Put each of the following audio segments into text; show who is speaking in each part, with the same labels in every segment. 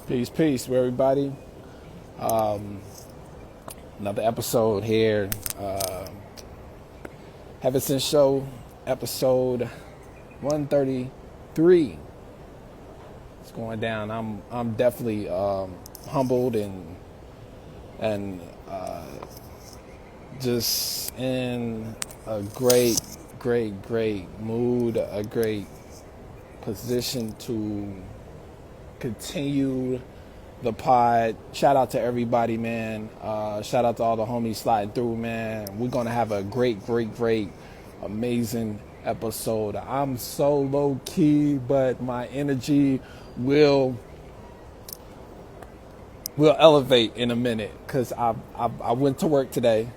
Speaker 1: Peace, peace, everybody. Another episode here. Heavenson Show, episode 133. It's going down. I'm definitely humbled and just in a great mood, a great position to continue the pod. Shout out to everybody, man. Shout out to all the homies sliding through, man. We're gonna have a great, amazing episode. I'm so low key, but my energy will will elevate in a minute because I went to work today.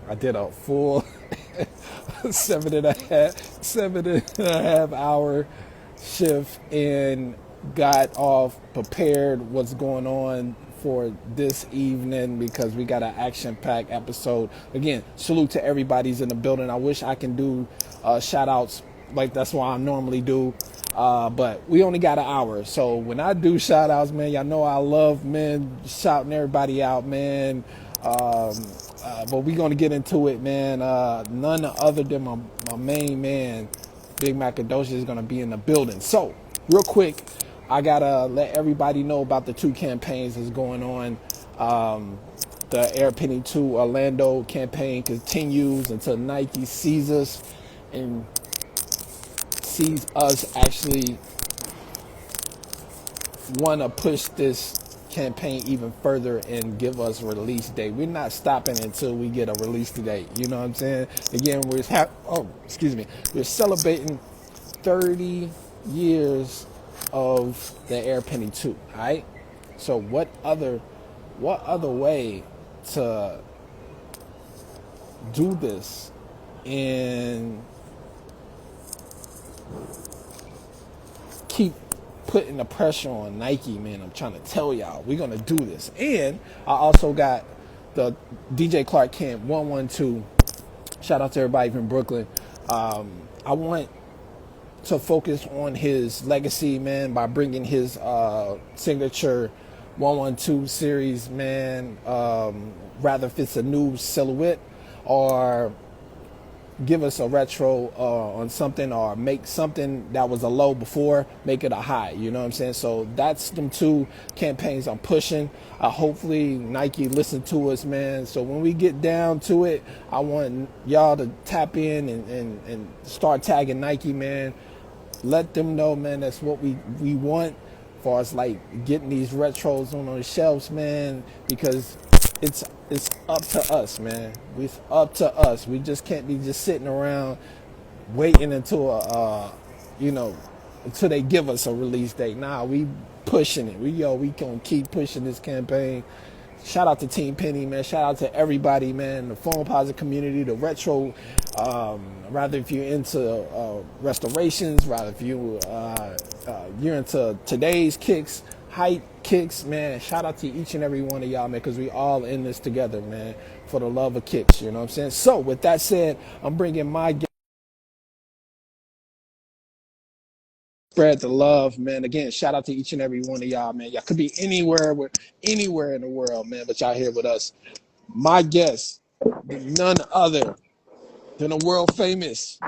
Speaker 1: I did a full 7.5 hour shift and got off prepared what's going on for this evening because we got an action-packed episode. Again, salute to everybody's in the building. I wish I can do shout outs like that's what I normally do. But we only got an hour. So when I do shout outs, man, y'all know I love, man, shouting everybody out, man. But we're going to get into it, man. None other than my main man, Big Macadocious, is going to be in the building. So, real quick, I got to let everybody know about the two campaigns that's going on. The Air Penny 2 Orlando campaign continues until Nike sees us and sees us actually want to push this campaign even further and give us a release date. We're not stopping until we get a release date. You know what I'm saying? Again, we're celebrating 30 years of the Air Penny 2. All right. So what other way to do this and keep putting the pressure on Nike, man? I'm trying to tell y'all, we're gonna do this. And I also got the DJ Clark Kent 112. Shout out to everybody from Brooklyn. I want to focus on his legacy, man, by bringing his signature 112 series, man. Rather if it's a new silhouette or give us a retro on something, or make something that was a low before, make it a high. You know what I'm saying? So that's them two campaigns I'm pushing. Hopefully Nike listen to us, man. So when we get down to it, I want y'all to tap in and start tagging Nike, man. Let them know, man, that's what we want for us, like getting these retros on the shelves, man, because it's up to us, man. It's up to us. We just can't be just sitting around waiting until until they give us a release date. Nah, we pushing it. We gonna keep pushing this campaign. Shout out to Team Penny, man. Shout out to everybody, man. The Phone Positive community, the retro. Rather if you're into restorations, rather if you're into today's kicks, hype kicks, man. Shout out to each and every one of y'all, man, because we all in this together, man, for the love of kicks. You know what I'm saying? So with that said, I'm bringing my guest. Spread the love, man. Again, shout out to each and every one of y'all, man. Y'all could be anywhere in the world, man, but y'all here with us. My guest, none other than a world famous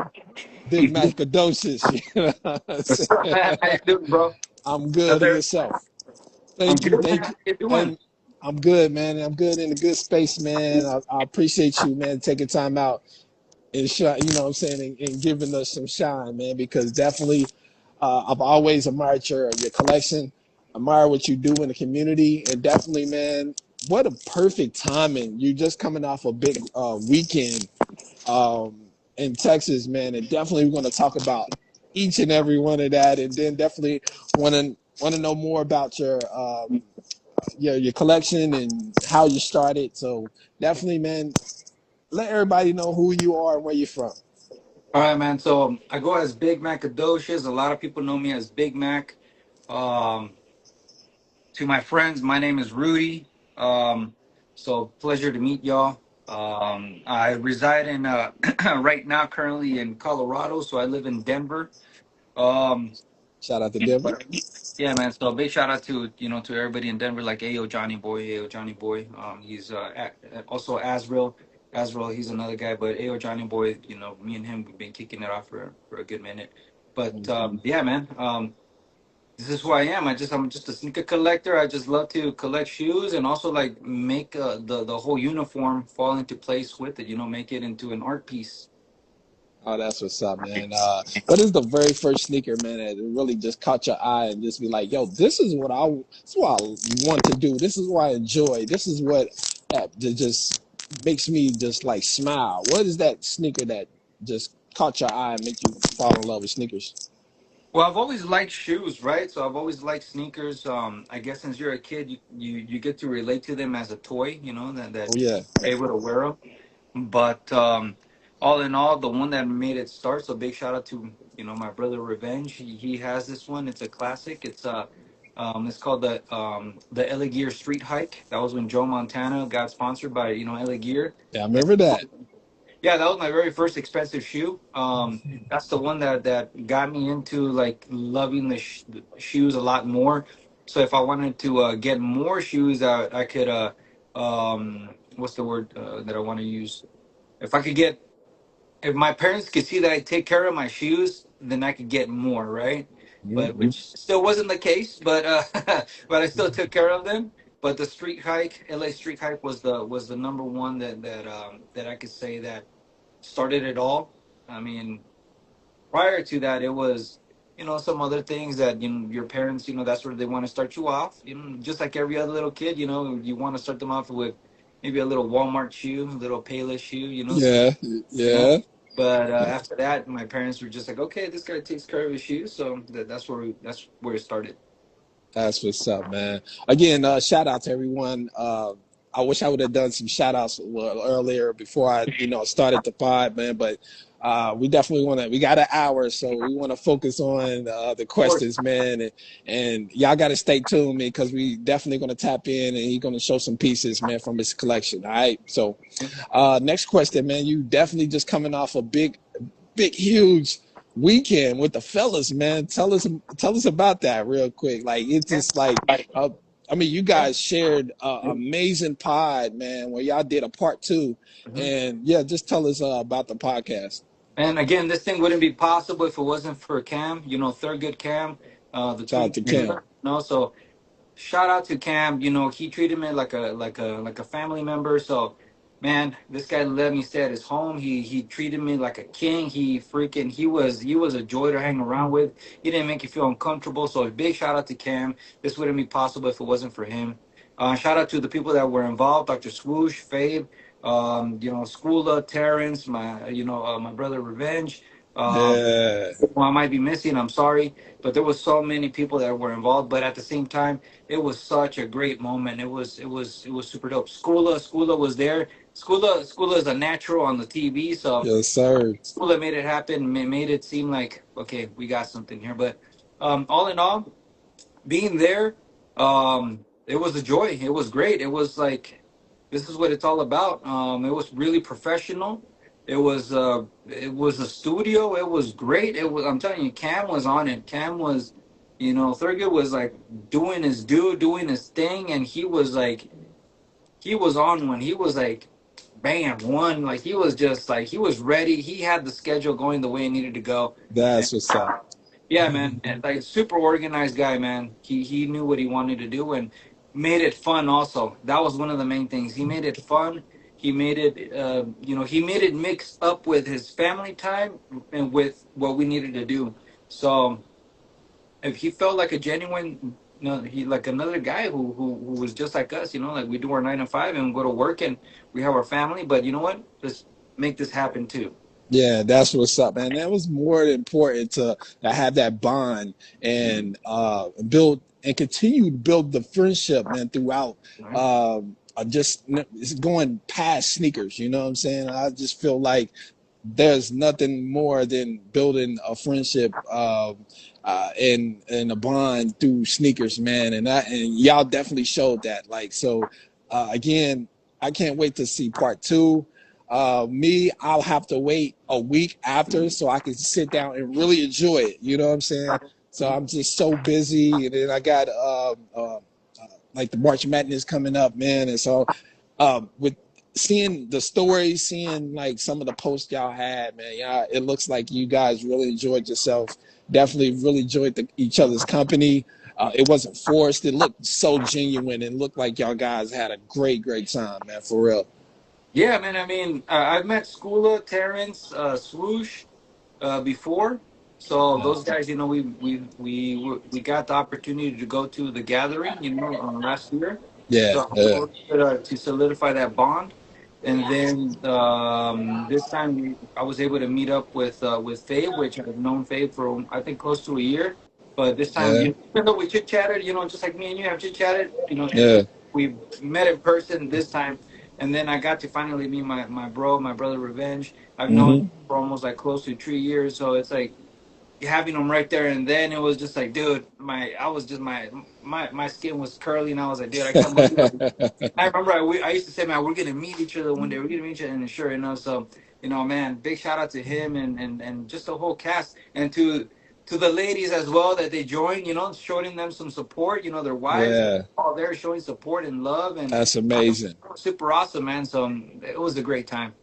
Speaker 1: Big Macadocious. You know what I'm
Speaker 2: How you
Speaker 1: saying?
Speaker 2: doing, bro?
Speaker 1: I'm good in
Speaker 2: Other,
Speaker 1: yourself.
Speaker 2: I'm
Speaker 1: Thank you,
Speaker 2: good, man.
Speaker 1: thank
Speaker 2: How
Speaker 1: you.
Speaker 2: you doing?
Speaker 1: And I'm good, man. I'm good in a good space, man. I appreciate you, man, taking time out and you know what I'm saying, and giving us some shine, man, because definitely I've always admired your collection, admire what you do in the community, and definitely, man, what a perfect timing. You just coming off a big weekend in Texas, man, and definitely we're going to talk about each and every one of that, and then definitely want to know more about your collection and how you started. So definitely, man, let everybody know who you are and where you're from.
Speaker 2: All right, man. So I go as Big Macadocious. A lot of people know me as Big Mac. Um, to my friends, my name is Rudy. Um, so pleasure to meet y'all. I reside in right now currently in Colorado, so I live in Denver. Um,
Speaker 1: Shout out to Denver.
Speaker 2: Yeah, man. So big shout out to to everybody in Denver, like Ayo Johnny Boy, Ayo Johnny Boy. He's also Azrael. Azrael, he's another guy, but Ayo Johnny Boy, me and him we've been kicking it off for a good minute. But yeah, man. This is who I am. I'm just a sneaker collector. I just love to collect shoes and also like make the whole uniform fall into place with it. Make it into an art piece.
Speaker 1: Oh, that's what's up, man. What is the very first sneaker, man, that really just caught your eye and just be like, yo, this is what I want to do. This is what I enjoy. This is what that just makes me just like smile. What is that sneaker that just caught your eye and make you fall in love with sneakers?
Speaker 2: Well, I've always liked shoes, right? So I've always liked sneakers. I guess since you're a kid, you get to relate to them as a toy, that
Speaker 1: Oh yeah,
Speaker 2: you're able to wear them. But all in all, the one that made it start. So big shout out to my brother Revenge. He has this one. It's a classic. It's called the Ella Gear Street Hike. That was when Joe Montana got sponsored by Ella Gear.
Speaker 1: yeah, I remember that.
Speaker 2: Yeah, that was my very first expensive shoe. That's the one that got me into like loving the shoes a lot more. So if I wanted to get more shoes, I could what's the word that I want to use? If I could get if my parents could see that I take care of my shoes, then I could get more, right? But
Speaker 1: Hmm.
Speaker 2: which still wasn't the case, but but I still took care of them. But the street hike, LA street hike was the number one that I could say that started it all. I mean, prior to that, it was some other things that your parents that's where they want to start you off. Just like every other little kid, you want to start them off with maybe a little Walmart shoe, a little Payless shoe,
Speaker 1: Yeah,
Speaker 2: you know.
Speaker 1: yeah.
Speaker 2: But after that, my parents were just like, okay, this guy takes care of his shoes, so that's where it started.
Speaker 1: That's what's up, man. Again, shout out to everyone. I wish I would have done some shout outs a little earlier before I, started the pod, man. But we definitely we got an hour, so we want to focus on the
Speaker 2: Of course.
Speaker 1: questions, man. And y'all got to stay tuned, man, because we definitely going to tap in and he's going to show some pieces, man, from his collection. All right. So, next question, man. You definitely just coming off a big, huge weekend with the fellas, man. Tell us about that real quick. Like it's
Speaker 2: Yeah.
Speaker 1: just like, uh, I mean, you guys shared amazing pod, man, where y'all did a part two,
Speaker 2: Mhm.
Speaker 1: and yeah, just tell us about the podcast.
Speaker 2: And again, this thing wouldn't be possible if it wasn't for Cam, Thurgood Cam, the
Speaker 1: Shout out
Speaker 2: twin
Speaker 1: to Kim.
Speaker 2: brother. So shout out to Cam. He treated me like a family member. So, man, this guy let me stay at his home. He treated me like a king. He was a joy to hang around with. He didn't make you feel uncomfortable. So a big shout out to Cam. This wouldn't be possible if it wasn't for him. Shout out to the people that were involved: Dr. Swoosh, Fabe, Skula, Terrence, my brother Revenge. Um,
Speaker 1: Yeah,
Speaker 2: who I might be missing. I'm sorry, but there was so many people that were involved. But at the same time, it was such a great moment. It was super dope. Skula was there. Skula is a natural on the TV, so
Speaker 1: yes, sir.
Speaker 2: Skula made it happen. Made it seem like okay, we got something here. But all in all, being there, it was a joy. It was great. It was like this is what it's all about. It was really professional. It was a studio. It was great. I'm telling you, Cam was on it. Cam was, Thurgood was like doing his thing, and he was on one. He was like, bam, one. Like he was just like he was ready. He had the schedule going the way it needed to go.
Speaker 1: That's what's up.
Speaker 2: Yeah, man. And, like super organized guy, man. He knew what he wanted to do and made it fun also. That was one of the main things. He made it fun. He made it mix up with his family time and with what we needed to do. So if he felt like a genuine, he like another guy who was just like us, like we do our 9 to 5 and go to work and we have our family, but you know what? Let's make this happen too.
Speaker 1: Yeah, that's what's up, man. That was more important to have that bond and build and continue to build the friendship, man, throughout
Speaker 2: Right?
Speaker 1: just it's going past sneakers. You know what I'm saying? I just feel like there's nothing more than building a friendship and a bond through sneakers, man. And y'all definitely showed that. Like so, again, I can't wait to see part two. I'll have to wait a week after so I can sit down and really enjoy it. You know what I'm saying? So I'm just so busy, and then I got like the March Madness coming up, man. And so with seeing the stories, seeing like some of the posts y'all had, man, yeah, it looks like you guys really enjoyed yourself. Definitely really enjoyed each other's company. It wasn't forced. It looked so genuine and looked like y'all guys had a great time, man, for real.
Speaker 2: Yeah, man. I mean, I've met Skula, Terrence, Swoosh, before. So
Speaker 1: Yeah,
Speaker 2: those guys, we got the opportunity to go to the gathering, last year.
Speaker 1: yeah,
Speaker 2: So
Speaker 1: yeah,
Speaker 2: to solidify that bond, and then this time I was able to meet up with Fabe, which I've known Fabe for I think close to a year. But this time,
Speaker 1: yeah,
Speaker 2: even though we chit chatted, just like me and you have chit chatted,
Speaker 1: yeah.
Speaker 2: we met in person this time, and then I got to finally meet my brother Revenge. I've known
Speaker 1: Hmm.
Speaker 2: for almost like close to 3 years. So it's like having them right there, and then it was just like, dude, I was just my skin was curly, and I was like, dude, I can't believe it. I remember I used to say, man, we're gonna meet each other one day. We're gonna meet each other, and sure enough, so man, big shout out to him and just the whole cast, and to the ladies as well that they joined. Showing them some support. Their wives
Speaker 1: Yeah,
Speaker 2: all there showing support and love, and
Speaker 1: that's
Speaker 2: it
Speaker 1: amazing.
Speaker 2: was super awesome, man. So it was a great time.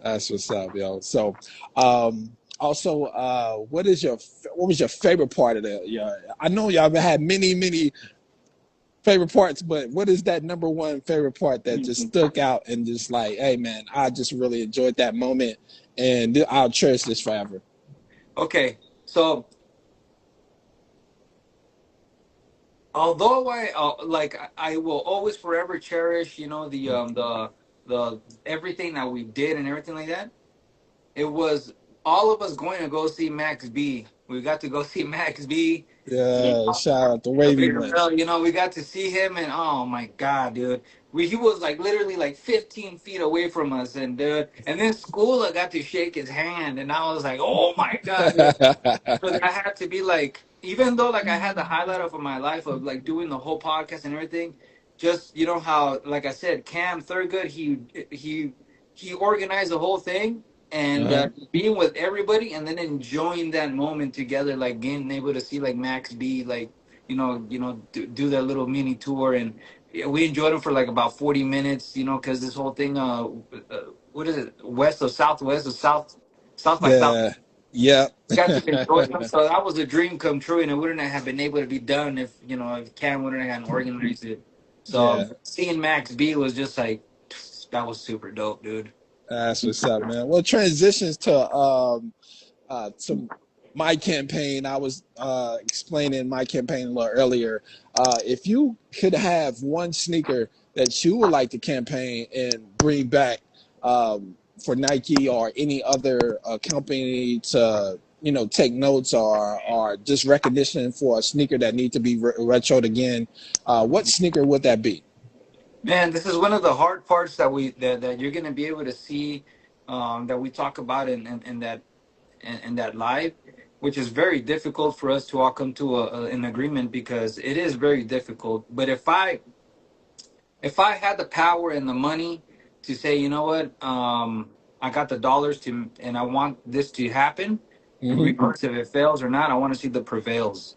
Speaker 1: That's what's up, yo. So, also, what was your favorite part of the? Yeah, I know y'all had many favorite parts, but what is that number one favorite part that just stuck out and just like, hey, man, I just really enjoyed that moment, and I'll cherish this forever.
Speaker 2: Okay, so although I will always forever cherish the everything that we did and everything like that. It was all of us going to go see Max B. We got to go see Max B.
Speaker 1: Yeah, shout out to
Speaker 2: The
Speaker 1: Wavy
Speaker 2: Bigger
Speaker 1: Man.
Speaker 2: Bell, we got to see him, and oh my god, dude, he was like literally like 15 feet away from us, and then Skula got to shake his hand, and I was like, oh my god, dude. But I had to be like, even though like I had the highlight of my life of like doing the whole podcast and everything, just how like I said, Cam Thurgood, he organized the whole thing, and
Speaker 1: Uh-huh.
Speaker 2: being with everybody, and then enjoying that moment together, like being able to see like Max B, like do that little mini tour, and yeah, we enjoyed him for like about 40 minutes, because this whole thing, what is it, west of Southwest or South by South,
Speaker 1: Yeah, yeah,
Speaker 2: got to enjoy them. So that was a dream come true, and it wouldn't have been able to be done if Cam wouldn't have organized it. So
Speaker 1: yeah.
Speaker 2: seeing Max B was just like, that was super dope, dude.
Speaker 1: That's what's up, man. Well, transitions to my campaign. I was explaining my campaign a little earlier. If you could have one sneaker that you would like to campaign and bring back for Nike or any other company to take notes or just recognition for a sneaker that need to be retroed again, what sneaker would that be?
Speaker 2: Man, this is one of the hard parts that you're gonna be able to see, that we talk about in that live, which is very difficult for us to all come to an agreement, because it is very difficult. But if I had the power and the money to say, you know what, I got the dollars to, and I want this to happen,
Speaker 1: Hmm.
Speaker 2: regardless if it fails or not, I want to see the prevails.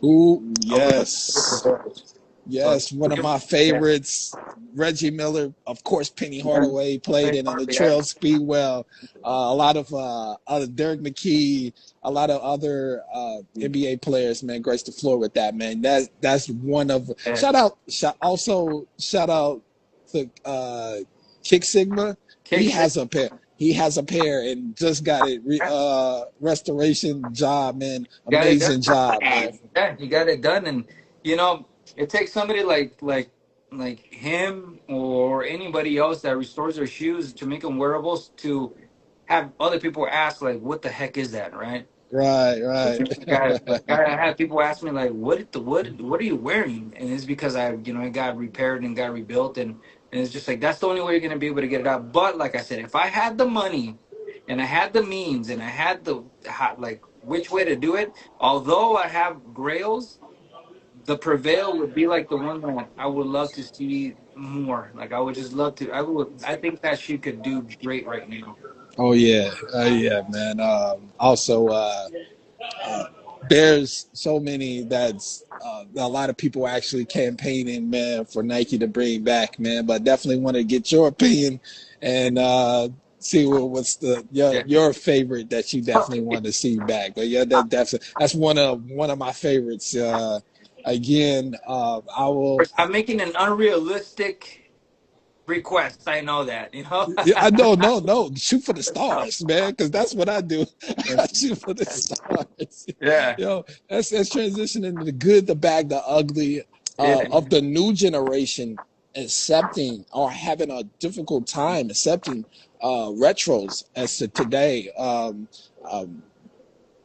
Speaker 1: Ooh,
Speaker 2: I would like to see the
Speaker 1: yes.
Speaker 2: prevails. So
Speaker 1: Yes, one of my favorites, Reggie Miller. Of course, Penny Hardaway played in the
Speaker 2: yeah,
Speaker 1: Trail Speedwell. A lot of other Derek McKee, a lot of other NBA players, man, grace the floor with that, man. That's one of
Speaker 2: yeah.
Speaker 1: shout out to Kick Sigma. He
Speaker 2: Kick
Speaker 1: has a pair. He has a pair and just got it restoration job, man.
Speaker 2: got it done.
Speaker 1: Amazing job, man.
Speaker 2: Yeah, he got it done, and it takes somebody like him or anybody else that restores their shoes to make them wearables, to have other people ask like, "What the heck is that?" Right?
Speaker 1: Right,
Speaker 2: I
Speaker 1: right.
Speaker 2: had people ask me like, what are you wearing?" And it's because it got repaired and got rebuilt, and it's just like, that's the only way you're gonna be able to get it out. But like I said, if I had the money, and I had the means, and I had like which way to do it, although I have grails, the Prevail would be like the one that I would love to see more. Like I would just love to. I think that she could do great right now.
Speaker 1: Oh yeah, yeah, man. Also, there's so many that's a lot of people actually campaigning, man, for Nike to bring back, man. But definitely want to get your opinion and see what's
Speaker 2: Yeah.
Speaker 1: your favorite that you
Speaker 2: So,
Speaker 1: definitely want to see back. But yeah, that's one of my favorites. Again, I will.
Speaker 2: I'm making an unrealistic request. I know that, you know.
Speaker 1: Yeah, I know, no, shoot for the stars, man, because that's what I do. I shoot for the stars.
Speaker 2: Yeah,
Speaker 1: Yo, that's transitioning to the good, the bad, the ugly
Speaker 2: it
Speaker 1: of
Speaker 2: is.
Speaker 1: the new generation accepting or having a difficult time accepting retros as to today. Um,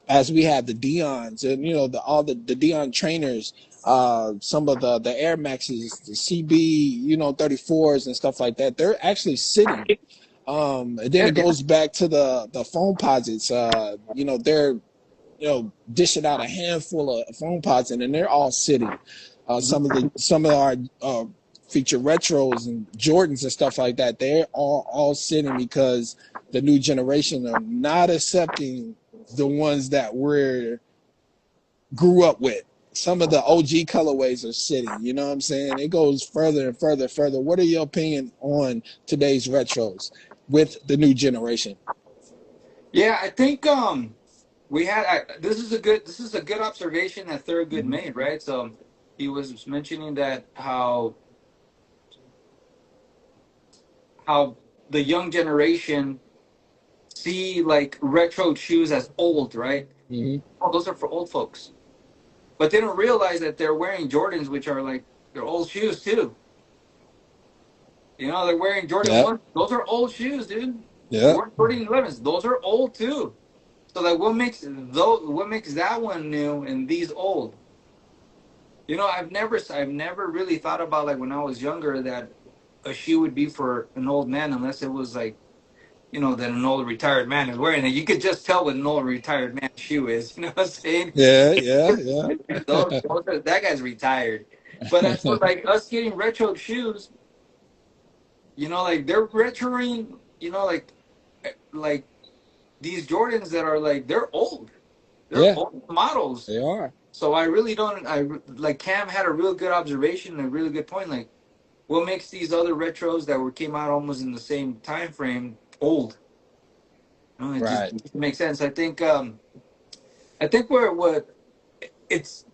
Speaker 1: as we have the Dion's and all the Dion trainers, some of the Air Maxes, the CB, 34s and stuff like that. They're actually sitting. And then
Speaker 2: Yeah,
Speaker 1: it goes back to the phone posits. They're dishing out a handful of phone pods, and then they're all sitting. Some of our feature retros and Jordans and stuff like that. They're all sitting because the new generation are not accepting the ones that we grew up with. Some of the OG colorways are sitting. You know what I'm saying? It goes further and further, further. What are your opinion on today's retros with the new generation?
Speaker 2: yeah. I think we had this is a good observation that Thurgood
Speaker 1: Hmm.
Speaker 2: made, right? So he was mentioning that how the young generation see like retro shoes as old, right?
Speaker 1: Hmm.
Speaker 2: Oh, those are for old folks. But they don't realize that they're wearing Jordans, which are like they're old shoes too. You know, they're wearing Jordan
Speaker 1: Yeah,
Speaker 2: 1. Those are old shoes, dude. They're
Speaker 1: yeah,
Speaker 2: wearing Jordan 11s. Those are old too. So like what makes that one new and these old? You know, I've never really thought about like when I was younger that a shoe would be for an old man unless it was like, that an old retired man is wearing it. You could just tell what an old retired man's shoe is. You know what I'm saying?
Speaker 1: yeah, yeah, yeah.
Speaker 2: That guy's retired. But as for like us getting retro shoes, like they're retroing, like these Jordans that are like they're old. They're
Speaker 1: Yeah,
Speaker 2: old models.
Speaker 1: they are.
Speaker 2: So I really don't. Like Cam had a real good observation, and a really good point. Like, what makes these other retros that came out almost in the same time frame old? It just
Speaker 1: Right.
Speaker 2: doesn't make sense. I think where what it's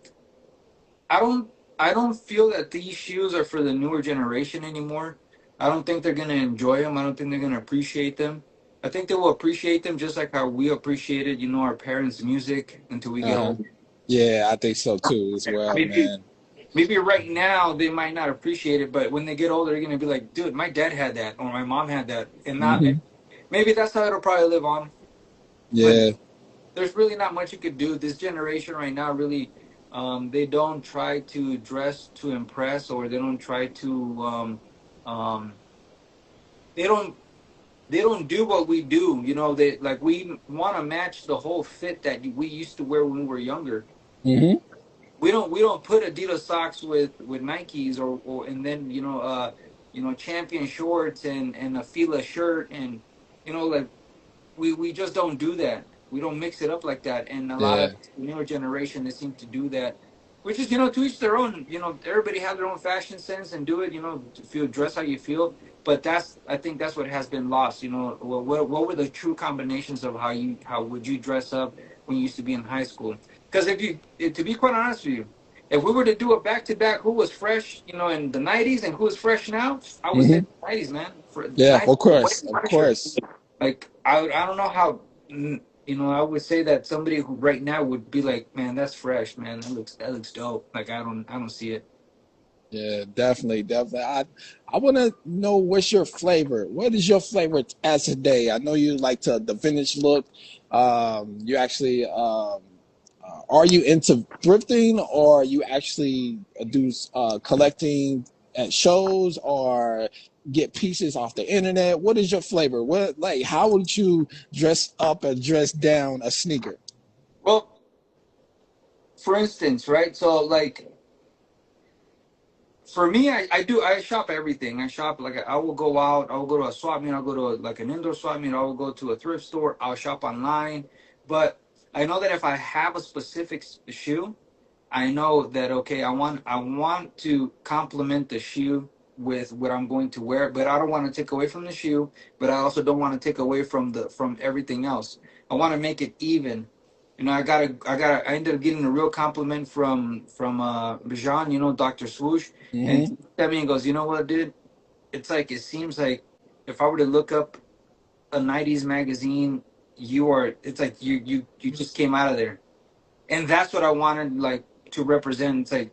Speaker 2: I don't feel that these shoes are for the newer generation anymore. I don't think they're gonna enjoy them. I don't think they're gonna appreciate them. I think they will appreciate them just like how we appreciated, our parents' music until we get
Speaker 1: Uh-huh.
Speaker 2: older.
Speaker 1: Yeah, I think so too as well,
Speaker 2: Maybe
Speaker 1: man.
Speaker 2: maybe right now they might not appreciate it, but when they get older, they're gonna be like, "Dude, my dad had that, or my mom had that," and not.
Speaker 1: Hmm.
Speaker 2: Maybe that's how it'll probably live on. But
Speaker 1: Yeah.
Speaker 2: there's really not much you could do. This generation right now really, they don't try to dress to impress, or they don't try to, um, they don't they don't do what we do. They like we want to match the whole fit that we used to wear when we were younger.
Speaker 1: Hmm.
Speaker 2: We don't put Adidas socks with Nikes or and then champion shorts and a Fila shirt and like we just don't do that. We don't mix it up like that. And a lot
Speaker 1: Yeah.
Speaker 2: of newer generation they seem to do that, which is to each their own. Everybody have their own fashion sense and do it. To feel dress how you feel. But I think that's what has been lost. What were the true combinations of how would you dress up when you used to be in high school? Because to be quite honest with you, if we were to do a back to back, who was fresh, in the '90s and who is fresh now, I would say
Speaker 1: Hmm.
Speaker 2: the '90s, man. For
Speaker 1: Yeah,
Speaker 2: '90s,
Speaker 1: of
Speaker 2: way
Speaker 1: course, of
Speaker 2: fresher.
Speaker 1: course.
Speaker 2: Like I don't know how I would say that somebody who right now would be like, man, that's fresh, man. That looks dope. Like I don't see it.
Speaker 1: Yeah, definitely, definitely. I want to know what's your flavor. What is your flavor as today? I know you like the vintage look. You actually are you into thrifting, or you actually do collecting at shows, or get pieces off the internet? What is your flavor? How would you dress up and dress down a sneaker?
Speaker 2: Well, for instance, right? So like for me, I shop everything. I shop like I will go out. I will go to a swap meet. I'll go to like an indoor swap meet. I will go to a thrift store. I'll shop online, but I know that if I have a specific shoe, I know that okay, I want to complement the shoe with what I'm going to wear, but I don't want to take away from the shoe, but I also don't want to take away from everything else. I want to make it even. You know, I ended up getting a real compliment from Bijan, you know, Dr. Swoosh, and he
Speaker 1: Hmm.
Speaker 2: looked at me and goes, you know what, dude? It's like it seems like if I were to look up a '90s magazine, you are. It's like you just came out of there, and that's what I wanted like to represent. It's like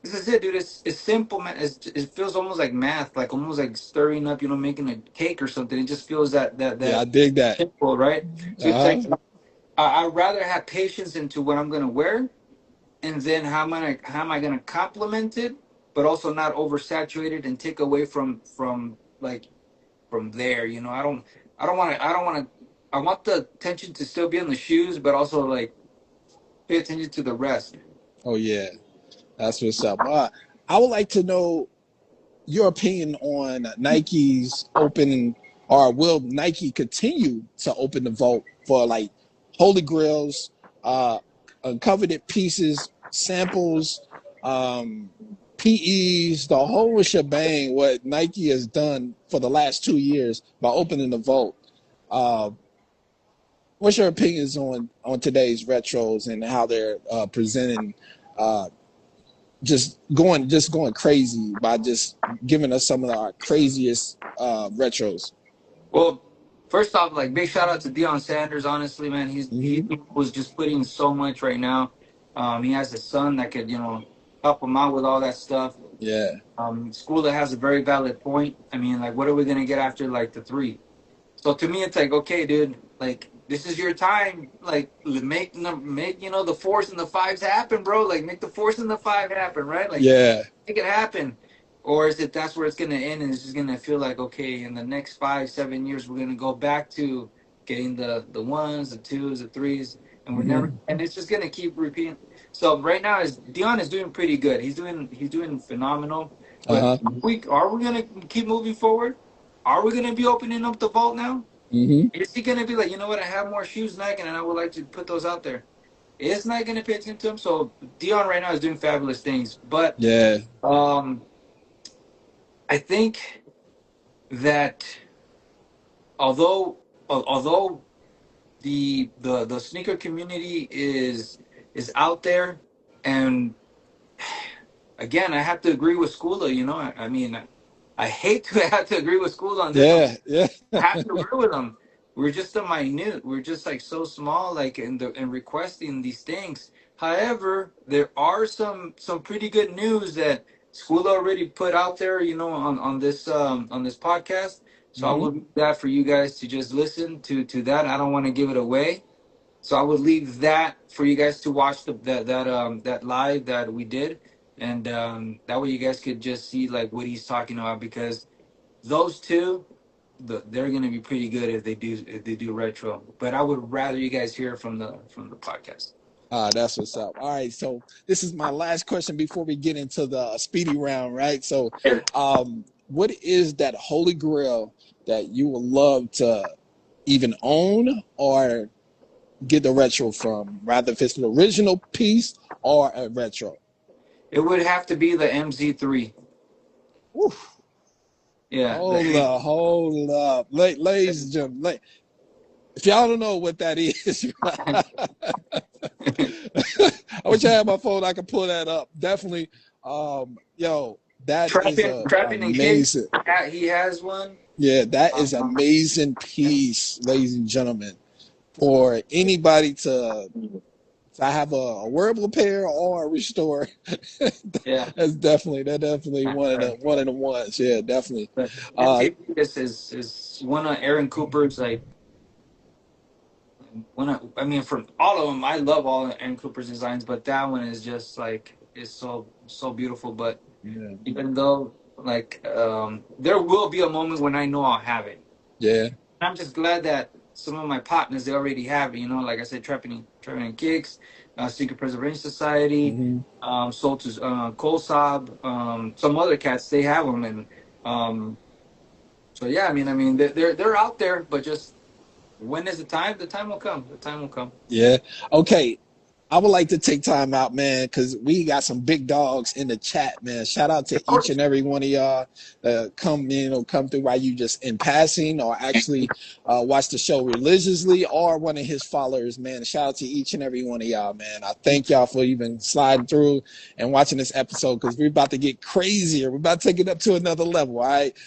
Speaker 2: this is it, dude. It's simple, man. It feels almost like math, like almost like stirring up, you know, making a cake or something. It just feels
Speaker 1: Yeah, I
Speaker 2: that
Speaker 1: dig that.
Speaker 2: simple, right? So it's
Speaker 1: Uh-huh.
Speaker 2: like I'd rather have patience into what I'm gonna wear, and then how am I gonna complement it, but also not oversaturate it and take away from like from there. You know, I don't want to. I want the attention to still be on the shoes, but also like pay attention to the rest.
Speaker 1: Oh yeah, that's what's up. I would like to know your opinion on Nike's opening, or will Nike continue to open the vault for like holy grails, uh, uncoveted pieces, samples, um, PEs, the whole shebang? What Nike has done for the last 2 years by opening the vault. Uh, what's your opinions on today's retros and how they're presenting? Uh, just going crazy by just giving us some of our craziest retros.
Speaker 2: Well, first off, like big shout out to Deion Sanders. Honestly, man, he
Speaker 1: Hmm.
Speaker 2: was just putting so much right now. He has a son that could help him out with all that stuff.
Speaker 1: Yeah,
Speaker 2: School that has a very valid point. I mean, like, what are we gonna get after like the three? So to me, it's like, okay, dude, like this is your time. Like make the fours and the fives happen, bro. Like make the fours and the five happen, right? Like
Speaker 1: yeah.
Speaker 2: make it happen. Or is it that's where it's gonna end and it's just gonna feel like okay, in the next 5, 7 years we're gonna go back to getting the ones, the twos, the threes, and we're never
Speaker 1: Hmm.
Speaker 2: and it's just gonna keep repeating. So right now is Dion is doing pretty good. He's doing phenomenal. But
Speaker 1: Uh-huh.
Speaker 2: we are we gonna keep moving forward? Are we gonna be opening up the vault now?
Speaker 1: Hmm.
Speaker 2: Is he gonna be like, you know what? I have more shoes, Nike, and I would like to put those out there. Is Nike gonna pay attention to him? So Dion right now is doing fabulous things, but
Speaker 1: Yeah.
Speaker 2: um, I think that although although the sneaker community is out there, and again, I have to agree with Skula. You know, I mean, I hate to have to agree with Skula on this one.
Speaker 1: Yeah. Yeah.
Speaker 2: Have to agree with them. We're just a minute. We're just like so small, like in requesting these things. However, there are some pretty good news that school already put out there, you know, on this podcast. So I
Speaker 1: Hmm.
Speaker 2: would leave that for you guys to just listen to that. I don't want to give it away. So I would leave that for you guys to watch that live that we did, and that way you guys could just see like what he's talking about because those two they're gonna be pretty good if they do retro. But I would rather you guys hear from the podcast.
Speaker 1: That's what's up. All right, so this is my last question before we get into the speedy round, right? So, what is that holy grail that you would love to even own or get the retro from, rather if it's an original piece or a retro?
Speaker 2: It would have to be the MZ3.
Speaker 1: Oof.
Speaker 2: Yeah,
Speaker 1: Hold up, hold up. Ladies and gentlemen, if y'all don't know what that is, I wish I had my phone. I could pull that up. Definitely. Yo, that is
Speaker 2: trapping
Speaker 1: a
Speaker 2: trapping and kicks.
Speaker 1: amazing.
Speaker 2: He has one.
Speaker 1: Yeah, that is
Speaker 2: Um,
Speaker 1: amazing piece, ladies and gentlemen. For anybody to have a wearable pair or a restore,
Speaker 2: yeah,
Speaker 1: that's definitely one of the ones. Yeah, definitely.
Speaker 2: but
Speaker 1: Uh,
Speaker 2: MZ3 is one of Aaron Cooper's like one of. I mean, from all of them, I love all of Aaron Cooper's designs, but that one is just like is so beautiful. But
Speaker 1: yeah,
Speaker 2: even though like there will be a moment when I know I'll have it.
Speaker 1: yeah.
Speaker 2: I'm just glad that some of my partners they already have it. You know, like I said, Trapping and Kicks, Secret Preservation Society,
Speaker 1: Hmm.
Speaker 2: Soul to Kolsab, some other cats they have them, and um, so yeah. I mean, they're out there, but just when is the time? The time will come. The time will come.
Speaker 1: Yeah. Okay. I would like to take time out, man, because we got some big dogs in the chat, man. Shout out to
Speaker 2: Of
Speaker 1: each
Speaker 2: course.
Speaker 1: and every one of y'all. Come through while you just in passing, or actually watch the show religiously, or one of his followers, man. Shout out to each and every one of y'all, man. I thank y'all for even sliding through and watching this episode because we're about to get crazier. We're about to take it up to another level. All right.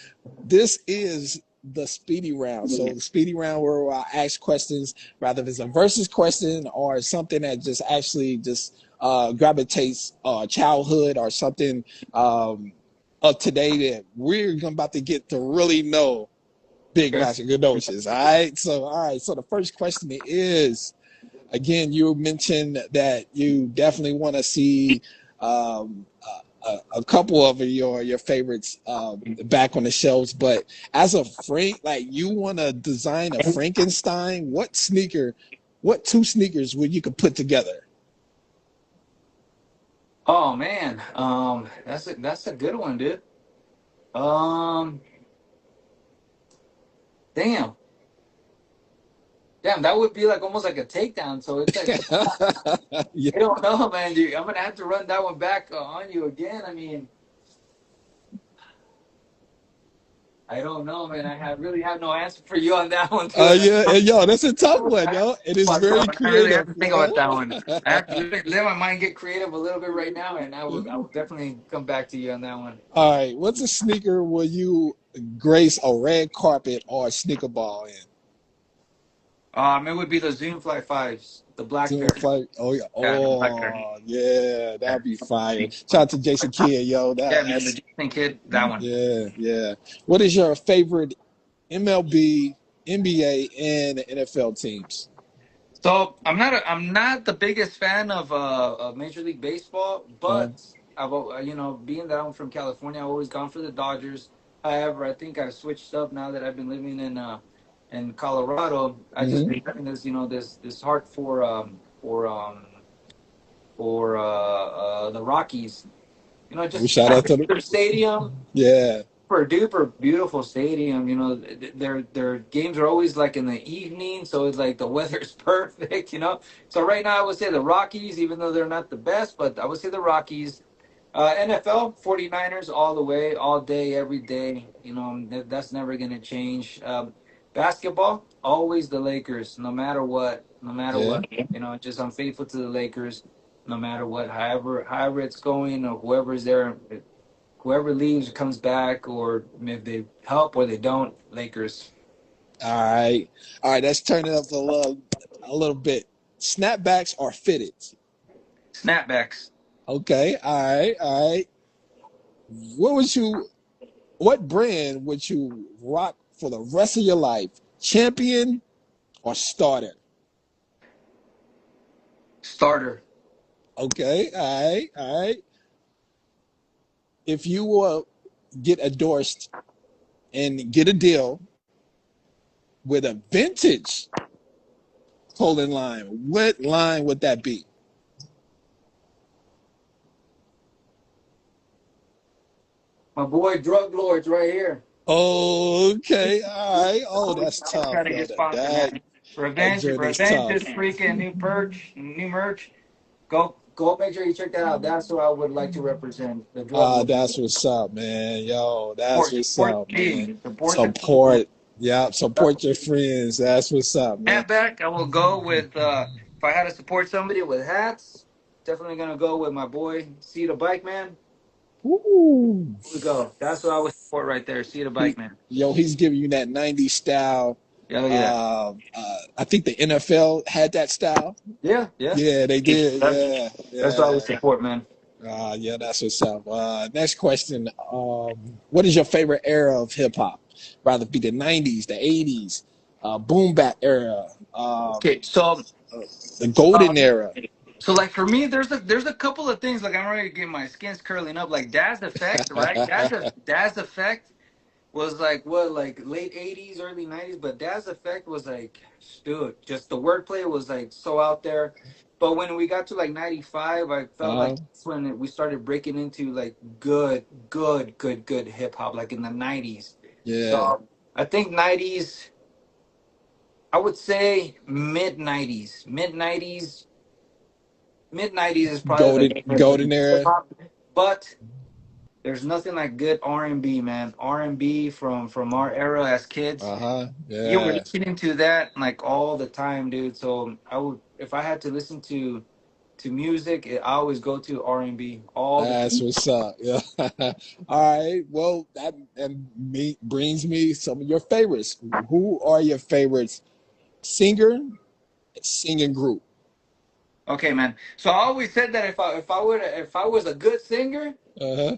Speaker 1: This is the speedy round. So the speedy round where I ask questions, rather if it's a versus question or something that just actually just gravitates childhood or something of today that we're about to get to really know Big
Speaker 2: Okay.
Speaker 1: Master Godocious. All right. So the first question is, again, you mentioned that you definitely want to see a couple of your favorites back on the shelves. But as a Frank, like you want to design a Frankenstein, what two sneakers would you could put together?
Speaker 2: Oh man, that's a good one, dude. Um, damn, damn, that would be like almost like a takedown. So it's like
Speaker 1: Yeah.
Speaker 2: I don't know, man. Dude, I'm gonna have to run that one back on you again. I mean, I don't know, man. Really have no answer for you on that one, dude.
Speaker 1: Yeah, and yo, that's a tough one, yo. It is
Speaker 2: Fucked up.
Speaker 1: very
Speaker 2: I really have
Speaker 1: creative,
Speaker 2: to think about
Speaker 1: yo.
Speaker 2: that one. I have to let my mind get creative a little bit right now, and I will definitely come back to you on that one.
Speaker 1: All right, what's a sneaker will you grace a red carpet or a sneaker ball in?
Speaker 2: It would be the Zoom Fly Fives, the black
Speaker 1: Zoom
Speaker 2: pair.
Speaker 1: flight. Oh yeah.
Speaker 2: Yeah, the black pair.
Speaker 1: Oh yeah,
Speaker 2: Yeah.
Speaker 1: that'd be fire. Shout out to Jason Kidd, yo.
Speaker 2: Yeah, man, the
Speaker 1: That's
Speaker 2: Jason Kid, that one.
Speaker 1: yeah, yeah. What is your favorite MLB, NBA, and NFL teams?
Speaker 2: So I'm not the biggest fan of Major League Baseball,
Speaker 1: Uh,
Speaker 2: but being that I'm from California, I've always gone for the Dodgers. However, I think I've switched up now that I've been living in Colorado. I just
Speaker 1: hmm
Speaker 2: been having this this heart for the Rockies.
Speaker 1: Oh,
Speaker 2: Just
Speaker 1: shout out to the
Speaker 2: their stadium.
Speaker 1: yeah.
Speaker 2: Super duper beautiful stadium. Their games are always like in the evening, so it's like the weather's perfect. So right now I would say the Rockies, even though they're not the best, but I would say the Rockies. NFL 49ers all the way, all day, every day. That's never gonna change. Basketball, always the Lakers, no matter what, no matter
Speaker 1: Yeah.
Speaker 2: what. Just I'm faithful to the Lakers, no matter what. However it's going, or whoever's there, whoever leaves comes back, or if they help or they don't, Lakers.
Speaker 1: All right. All right. Let's turn it up a little bit. Snapbacks or fitted?
Speaker 2: Snapbacks.
Speaker 1: Okay. All right. All right. What would you? What brand would you rock for the rest of your life? Champion or starter?
Speaker 2: Starter.
Speaker 1: Okay. All right. All right. If you will get endorsed and get a deal with a vintage clothing line, what line would that be?
Speaker 2: My boy Drug Lords right here.
Speaker 1: Okay, all right. Oh, that's
Speaker 2: I'm
Speaker 1: tough,
Speaker 2: trying to
Speaker 1: yo.
Speaker 2: get sponsored, man.
Speaker 1: That
Speaker 2: Revenge,
Speaker 1: journey's
Speaker 2: Revenge
Speaker 1: tough.
Speaker 2: is freaking new merch. Go make sure you check that out. That's what I would like to represent. The Drug Lords.
Speaker 1: That's what's up, man. Yo, that's what's
Speaker 2: Support
Speaker 1: up,
Speaker 2: the
Speaker 1: man.
Speaker 2: team. Support the team.
Speaker 1: Support, yeah, support your friends. That's what's up, man.
Speaker 2: Snapback, I will go with if I had to support somebody with hats, definitely gonna go with my boy See the Bike Man.
Speaker 1: Woo.
Speaker 2: Here we go. That's what I would support right there. See the
Speaker 1: He,
Speaker 2: Bike Man.
Speaker 1: he's giving you that '90s style.
Speaker 2: Oh yeah.
Speaker 1: I think the NFL had that style.
Speaker 2: Yeah, yeah.
Speaker 1: Yeah, they did.
Speaker 2: That's
Speaker 1: Yeah,
Speaker 2: that's what I would
Speaker 1: yeah.
Speaker 2: support, man.
Speaker 1: Yeah, that's what's up. Next question. What is your favorite era of hip hop? Rather be the '90s, the '80s, boom bap era,
Speaker 2: Okay, so
Speaker 1: the
Speaker 2: uh,
Speaker 1: golden era.
Speaker 2: so like for me, there's a couple of things like I'm ready to get my skin's curling up. Like Daz Effect, right? Daz Effect was like what, like late '80s, early '90s, but Daz Effect was like, dude, just the wordplay was like so out there. But when we got to like '95, I felt like
Speaker 1: uh,
Speaker 2: that's when we started breaking into like good hip hop, like in the '90s.
Speaker 1: yeah.
Speaker 2: So I think '90s. I would say mid '90s is probably
Speaker 1: Golden
Speaker 2: the
Speaker 1: golden
Speaker 2: hip
Speaker 1: era.
Speaker 2: hop, but there's nothing like good R&B, man. R&B from our era as kids.
Speaker 1: Uh-huh.
Speaker 2: You were
Speaker 1: Yeah.
Speaker 2: listening to that like all the time, dude. So I would, if I had to listen to music, I always go to R&B all the
Speaker 1: That's
Speaker 2: time.
Speaker 1: what's up. Yeah. All right. Well, that and me brings me some of your favorites. Who are your favorites singer, singing group?
Speaker 2: Okay, man. So I always said that if I was a good singer,
Speaker 1: Uh-huh.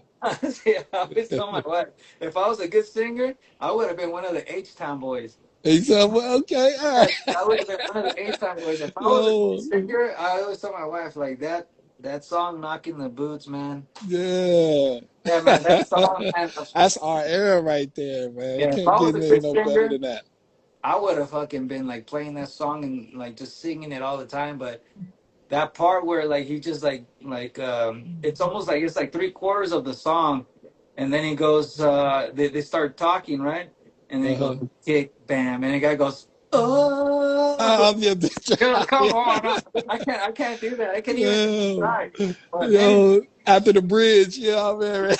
Speaker 2: see, I always tell my wife, if I was a good singer, I would have been one of the H Town boys.
Speaker 1: Example. Okay. All
Speaker 2: Yeah,
Speaker 1: right.
Speaker 2: I would have been one of the H Town boys. If I was a good
Speaker 1: Yo.
Speaker 2: singer, I always tell my wife like that song "Knocking the Boots," man.
Speaker 1: Yeah.
Speaker 2: Yeah, man, that song, man.
Speaker 1: That's our era right there, man. It
Speaker 2: Yeah, if
Speaker 1: can't
Speaker 2: I was
Speaker 1: get
Speaker 2: a
Speaker 1: any
Speaker 2: good
Speaker 1: no better
Speaker 2: singer,
Speaker 1: than that.
Speaker 2: I would have fucking been like playing that song and like just singing it all the time. But that part where like he just it's almost like it's like three-quarters of the song, and then he goes, they start talking, right? And then he goes
Speaker 1: Uh-huh.
Speaker 2: kick bam, and the guy goes, oh,
Speaker 1: I'm your
Speaker 2: yo, come
Speaker 1: yeah.
Speaker 2: on, I can't do that. I can't even
Speaker 1: Yo,
Speaker 2: try. But man,
Speaker 1: yo, after the bridge, yeah, man.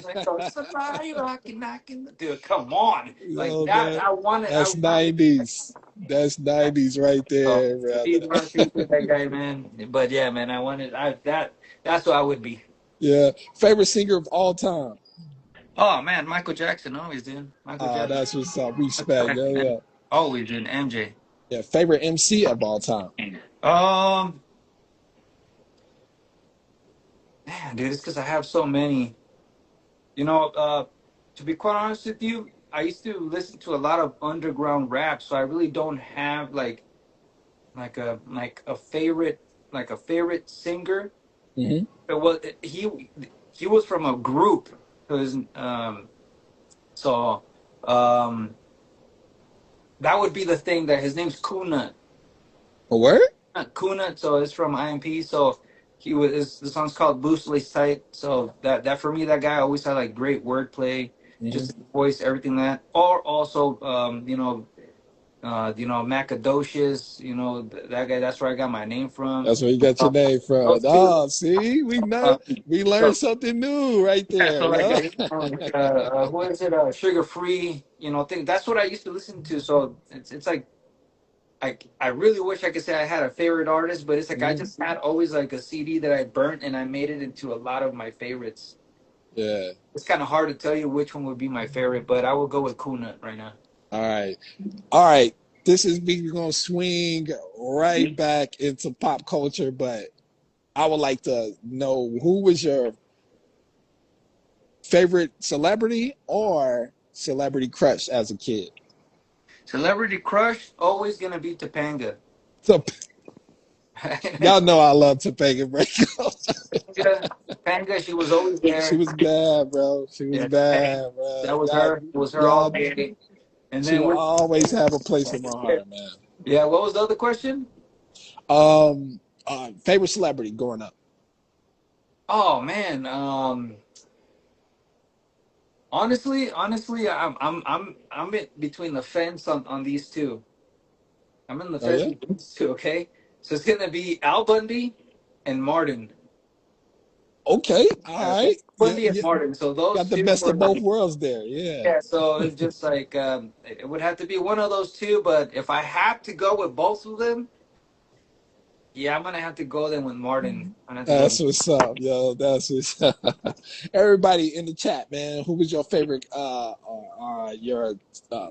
Speaker 2: like go somebody rocking, knocking, dude, come on, like
Speaker 1: Yo,
Speaker 2: that.
Speaker 1: that
Speaker 2: I
Speaker 1: that's
Speaker 2: wanted.
Speaker 1: 90s. That's 90s right
Speaker 2: So
Speaker 1: there, brother.
Speaker 2: he's run through that guy, man. But yeah, man, that's what I would be.
Speaker 1: Yeah. Favorite singer of all time.
Speaker 2: Oh man, Michael Jackson always did. Michael Jackson,
Speaker 1: That's what's up. Respect. Yeah, yeah.
Speaker 2: always did. MJ.
Speaker 1: Yeah. Favorite MC of all time.
Speaker 2: Um, man, dude, it's because I have so many. You know, to be quite honest with you, I used to listen to a lot of underground rap, so I really don't have like a favorite singer.
Speaker 1: Hmm.
Speaker 2: It was he was from a group. Because so um that would be the thing that his name's Kuna.
Speaker 1: A word?
Speaker 2: Kuna, so it's from IMP. So the song's called Boostly Sight. So that for me, that guy always had like great wordplay,
Speaker 1: Hmm.
Speaker 2: just his voice, everything that. Or also, Macadocious. That guy. That's where I got my name from.
Speaker 1: That's where you got your
Speaker 2: Um,
Speaker 1: name from.
Speaker 2: those two.
Speaker 1: Oh, see,
Speaker 2: Uh,
Speaker 1: we learned
Speaker 2: so
Speaker 1: something new right
Speaker 2: yeah,
Speaker 1: there,
Speaker 2: so like,
Speaker 1: yo.
Speaker 2: who is it? Sugar Free. Thing. That's what I used to listen to. So it's like I really wish I could say I had a favorite artist, but it's like I
Speaker 1: Mhm.
Speaker 2: just had always like a CD that I burnt and I made it into a lot of my favorites.
Speaker 1: Yeah.
Speaker 2: It's kind of hard to tell you which one would be my favorite, but I would go with Kunut right now.
Speaker 1: All right. All right. This is me gonna swing right back into pop culture, but I would like to know who was your favorite celebrity or celebrity crush as a kid?
Speaker 2: Celebrity crush always gonna be Topanga.
Speaker 1: So y'all know I love Topanga Breakup.
Speaker 2: Topanga, she was always
Speaker 1: She
Speaker 2: there.
Speaker 1: was bad, bro. She was
Speaker 2: Yeah,
Speaker 1: bad, bro.
Speaker 2: that was
Speaker 1: Y'all,
Speaker 2: her. It was her all
Speaker 1: y'all,
Speaker 2: day. And
Speaker 1: she
Speaker 2: then
Speaker 1: will
Speaker 2: with
Speaker 1: always have a place in my heart, man.
Speaker 2: yeah, what was the other question?
Speaker 1: Favorite celebrity growing up.
Speaker 2: Oh man, honestly, I'm in between the fence on these two. I'm in the
Speaker 1: Oh
Speaker 2: fence
Speaker 1: yeah.
Speaker 2: between these two. Okay, so it's gonna be Al Bundy and Martin.
Speaker 1: Okay. All
Speaker 2: So
Speaker 1: right. Yeah,
Speaker 2: Bundy and
Speaker 1: yeah.
Speaker 2: Martin. So those
Speaker 1: Got the
Speaker 2: two
Speaker 1: best
Speaker 2: were
Speaker 1: of both
Speaker 2: like
Speaker 1: worlds there. Yeah.
Speaker 2: yeah. So it's just like it would have to be one of those two. But if I had to go with both of them, yeah, I'm gonna have to go then with Martin. I'm gonna have to go.
Speaker 1: That's what's up, yo. That's what's up. Everybody in the chat, man. Who was your favorite, your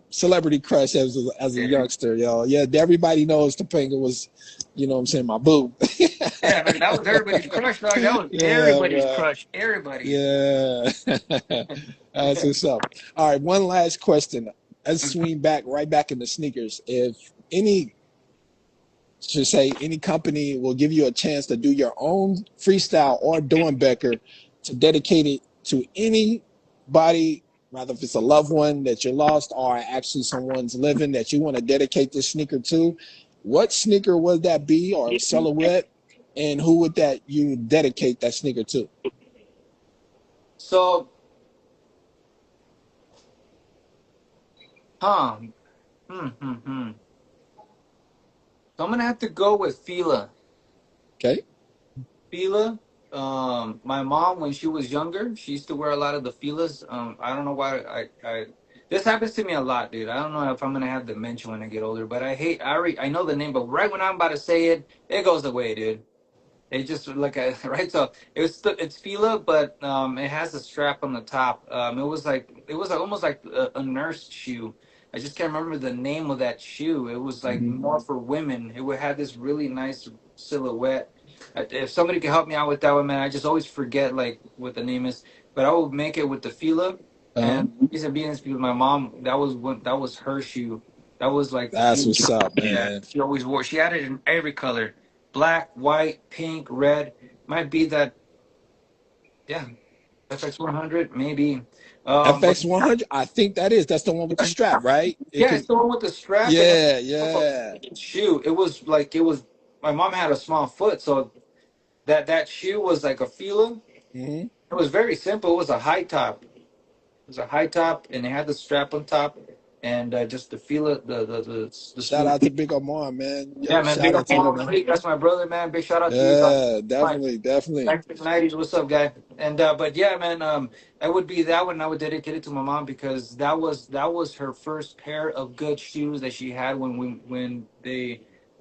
Speaker 1: celebrity crush as a
Speaker 2: Yeah,
Speaker 1: youngster, yo? Yeah, everybody knows Topanga was, you know what I'm saying, my boo.
Speaker 2: yeah, man, that was everybody's crush, dog. That was
Speaker 1: Yeah,
Speaker 2: everybody's
Speaker 1: bro.
Speaker 2: crush. Everybody's.
Speaker 1: Yeah. That's what's up. All right, one last question. Let's swing back right back into sneakers. If any should say any company will give you a chance to do your own freestyle or Dornbecker to dedicate it to anybody, rather if it's a loved one that you lost or actually someone's living that you want to dedicate this sneaker to, what sneaker would that be or silhouette, and who would that you dedicate that sneaker to?
Speaker 2: So, huh? Hmm, hmm, hmm. So I'm gonna have to go with Fila.
Speaker 1: Okay.
Speaker 2: Fila. My mom, when she was younger, she used to wear a lot of the Filas. I don't know why this happens to me a lot, dude. I don't know if I'm gonna have dementia when I get older, but I know the name, but right when I'm about to say it, it goes away, dude. It just look at right. So it's Fila, but it has a strap on the top. It was almost like a nurse shoe. I just can't remember the name of that shoe. It was like
Speaker 1: Hmm.
Speaker 2: more for women. It would have this really nice silhouette. If somebody could help me out with that one, man, I just always forget like what the name is. But I would make it with the Fila,
Speaker 1: Uh-huh.
Speaker 2: and the reason being is because my mom that was her shoe. That was like the
Speaker 1: That's
Speaker 2: shoe
Speaker 1: what's up,
Speaker 2: that
Speaker 1: man.
Speaker 2: she always wore. She had it in every color black, white, pink, red. Might be that, yeah, FX 100, maybe. But
Speaker 1: FX 100. I think that's the one with the strap, right?
Speaker 2: yeah, it's the one with the strap and
Speaker 1: Yeah,
Speaker 2: the
Speaker 1: yeah.
Speaker 2: shoe. My mom had a small foot, so that shoe was like a Fila.
Speaker 1: Hmm.
Speaker 2: It was very simple. It was a high top. It was a high top, and it had the strap on top, and just the Fila, the
Speaker 1: Shout
Speaker 2: smooth.
Speaker 1: out to Big Omar, man.
Speaker 2: Yeah,
Speaker 1: Yo,
Speaker 2: man.
Speaker 1: shout
Speaker 2: Big
Speaker 1: out
Speaker 2: up
Speaker 1: to you,
Speaker 2: on
Speaker 1: man.
Speaker 2: Malik. That's my brother, man. Big shout out to you, dog.
Speaker 1: Yeah, definitely, definitely.
Speaker 2: Back to the 90s. What's up, guy? And but yeah, man, I would be that one. I would dedicate it to my mom because that was her first pair of good shoes that she had when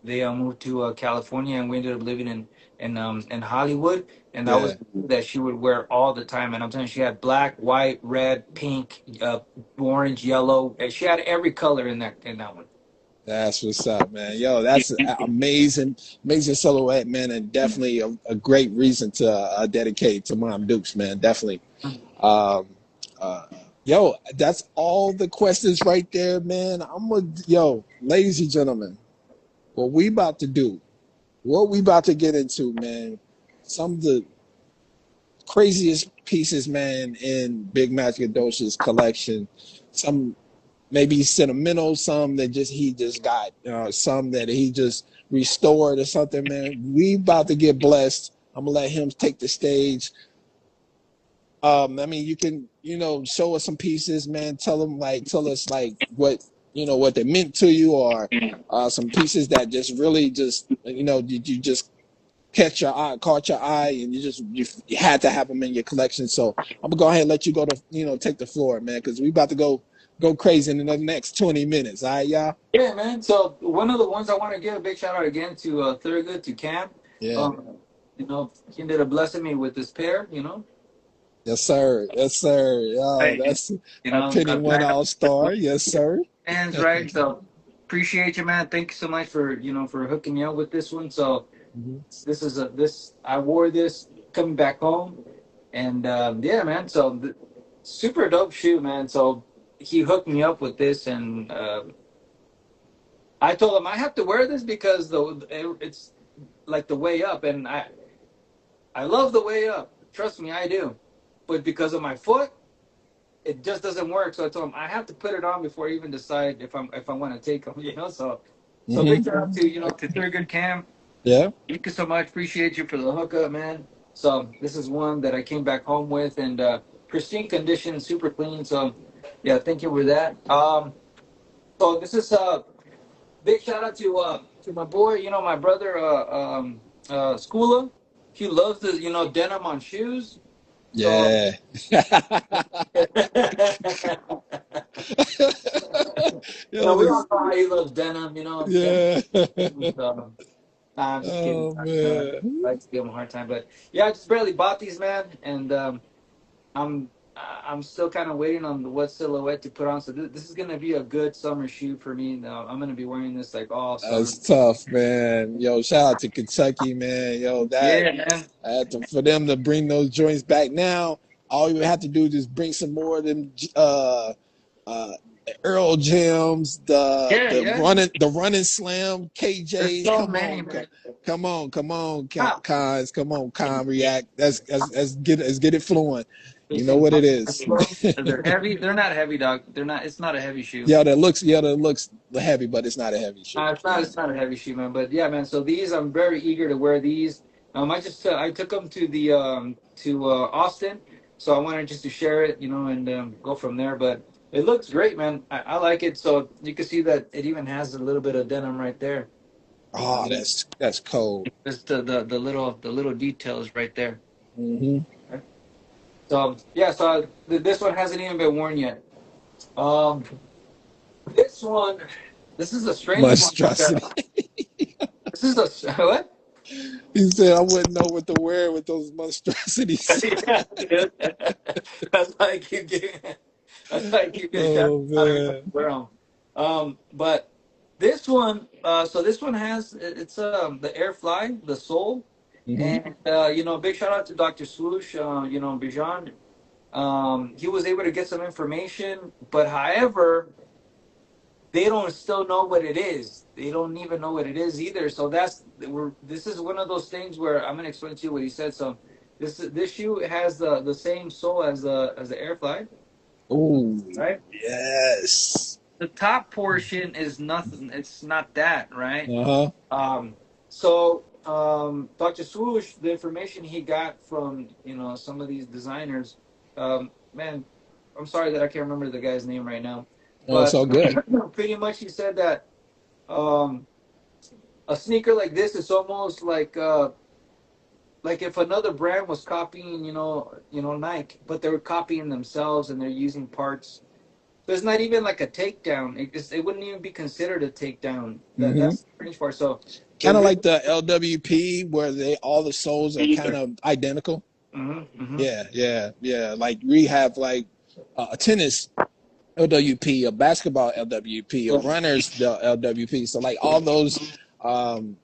Speaker 2: they moved to California, and we ended up living in Hollywood, and that was
Speaker 1: Yeah,
Speaker 2: that she would wear all the time. And I'm telling you, she had black, white, red, pink, orange, yellow, and she had every color in that one.
Speaker 1: that's what's up, man. Yo, that's amazing, amazing silhouette, man, and definitely a great reason to dedicate to Mom Dukes, man. Definitely. Um, uh, yo, that's all the questions right there, man. Yo, ladies and gentlemen, what we about to do, what we about to get into, man. Some of the craziest pieces, man, in Big Magic Dosha's collection. Some maybe sentimental, some that just he just got, some that he just restored or something, man. We about to get blessed. I'm gonna let him take the stage. I mean, you can, show us some pieces, man. Tell us like what what they meant to you, or some pieces that just really just did you just caught your eye, and you had to have them in your collection. So I'm gonna go ahead and let you go to take the floor, man, because we about to go crazy in the next 20 minutes. All right, y'all.
Speaker 2: Yeah, man. So one of the ones I want to give a big shout out again to Thurgood, to Cam.
Speaker 1: Yeah.
Speaker 2: Um, he ended up blessing me with this pair.
Speaker 1: Yes, sir. Yes, sir. Yo,
Speaker 2: Right.
Speaker 1: that's a Penny One All Star. Yes, sir.
Speaker 2: Hands right. So appreciate you, man. Thank you so much for hooking me up with this one. So
Speaker 1: Mhm.
Speaker 2: this I wore this coming back home, and yeah, man. So super dope shoe, man. So he hooked me up with this, and I told him I have to wear this because it's like the way up, and I love the way up. Trust me, I do. But because of my foot, it just doesn't work. So I told him I have to put it on before I even decide if I want to take them. So big
Speaker 1: Mhm.
Speaker 2: shout out to Thurgood Cam.
Speaker 1: Yeah.
Speaker 2: Thank you so much. Appreciate you for the hookup, man. So this is one that I came back home with, and pristine condition, super clean. So yeah, thank you for that. So this is big shout out to my boy, my brother, Skula. He loves the denim on shoes. So
Speaker 1: Yeah. Yo,
Speaker 2: we all
Speaker 1: this.
Speaker 2: know how he loves denim. Denim.
Speaker 1: Yeah.
Speaker 2: So, nah, I'm just kidding.
Speaker 1: Oh
Speaker 2: I
Speaker 1: man.
Speaker 2: like to give him a hard time, but yeah, I just barely bought these, man, and I'm I'm still kind of waiting on what silhouette to put on. So this is gonna be a good summer shoe for me. Now I'm gonna be wearing this like all summer.
Speaker 1: That's tough, man. Yo, shout out to Kentucky, man. Yo, that
Speaker 2: Yeah, man.
Speaker 1: I had to for them to bring those joints back now. All you have to do is just bring some more of them uh Earl Jams,
Speaker 2: Yeah, yeah.
Speaker 1: the running slam,
Speaker 2: There's
Speaker 1: KJs.
Speaker 2: so many, man.
Speaker 1: Come on,
Speaker 2: Ah,
Speaker 1: Cons, come on, Con React. Let's get it flowing. You know
Speaker 2: listen,
Speaker 1: what it is.
Speaker 2: they're heavy. They're not heavy, dog. They're not. It's not a heavy shoe.
Speaker 1: Yeah, that looks heavy, but it's not a heavy shoe.
Speaker 2: It's not. It's not a heavy shoe, man. But yeah, man. So these, I'm very eager to wear these. I took them to the to Austin, so I wanted just to share it, and go from there. But it looks great, man. I like it. So you can see that it even has a little bit of denim right there.
Speaker 1: Oh, that's cold.
Speaker 2: Just the little details right there.
Speaker 1: Hmm.
Speaker 2: Right? So yeah, so this one hasn't even been worn yet. Um, this one, this is a strange one.
Speaker 1: Monstrosity.
Speaker 2: This is a what?
Speaker 1: He said I wouldn't know what to wear with those monstrosities.
Speaker 2: Yeah, dude. That's why I keep getting. That's why I keep getting shot.
Speaker 1: Oh
Speaker 2: I don't even know
Speaker 1: man.
Speaker 2: where but this one, so this one has it's the Airfly, the Soul,
Speaker 1: Hmm.
Speaker 2: and big shout out to Dr. Swoosh, Bijan. He was able to get some information, but however, they don't still know what it is. They don't even know what it is either. So this is one of those things where I'm gonna explain to you what he said. So this shoe has the same sole as the Airfly,
Speaker 1: Oh
Speaker 2: right?
Speaker 1: yes.
Speaker 2: The top portion is nothing. It's not that, right?
Speaker 1: Uh-huh.
Speaker 2: Dr. Swoosh, the information he got from some of these designers, man, I'm sorry that I can't remember the guy's name right now,
Speaker 1: Oh, it's
Speaker 2: but
Speaker 1: all good.
Speaker 2: pretty much he said that um, a sneaker like this is almost like if another brand was copying, Nike, but they were copying themselves and they're using parts. So it's not even like a takedown. It wouldn't even be considered a takedown.
Speaker 1: Hmm.
Speaker 2: That's the strange part. So it
Speaker 1: Kind of
Speaker 2: really.
Speaker 1: like the LWP where they all the soles are kind of identical.
Speaker 2: Hmm.
Speaker 1: Yeah, yeah, yeah. Like we have like a tennis LWP, a basketball LWP, a runner's the LWP. So like all those, um,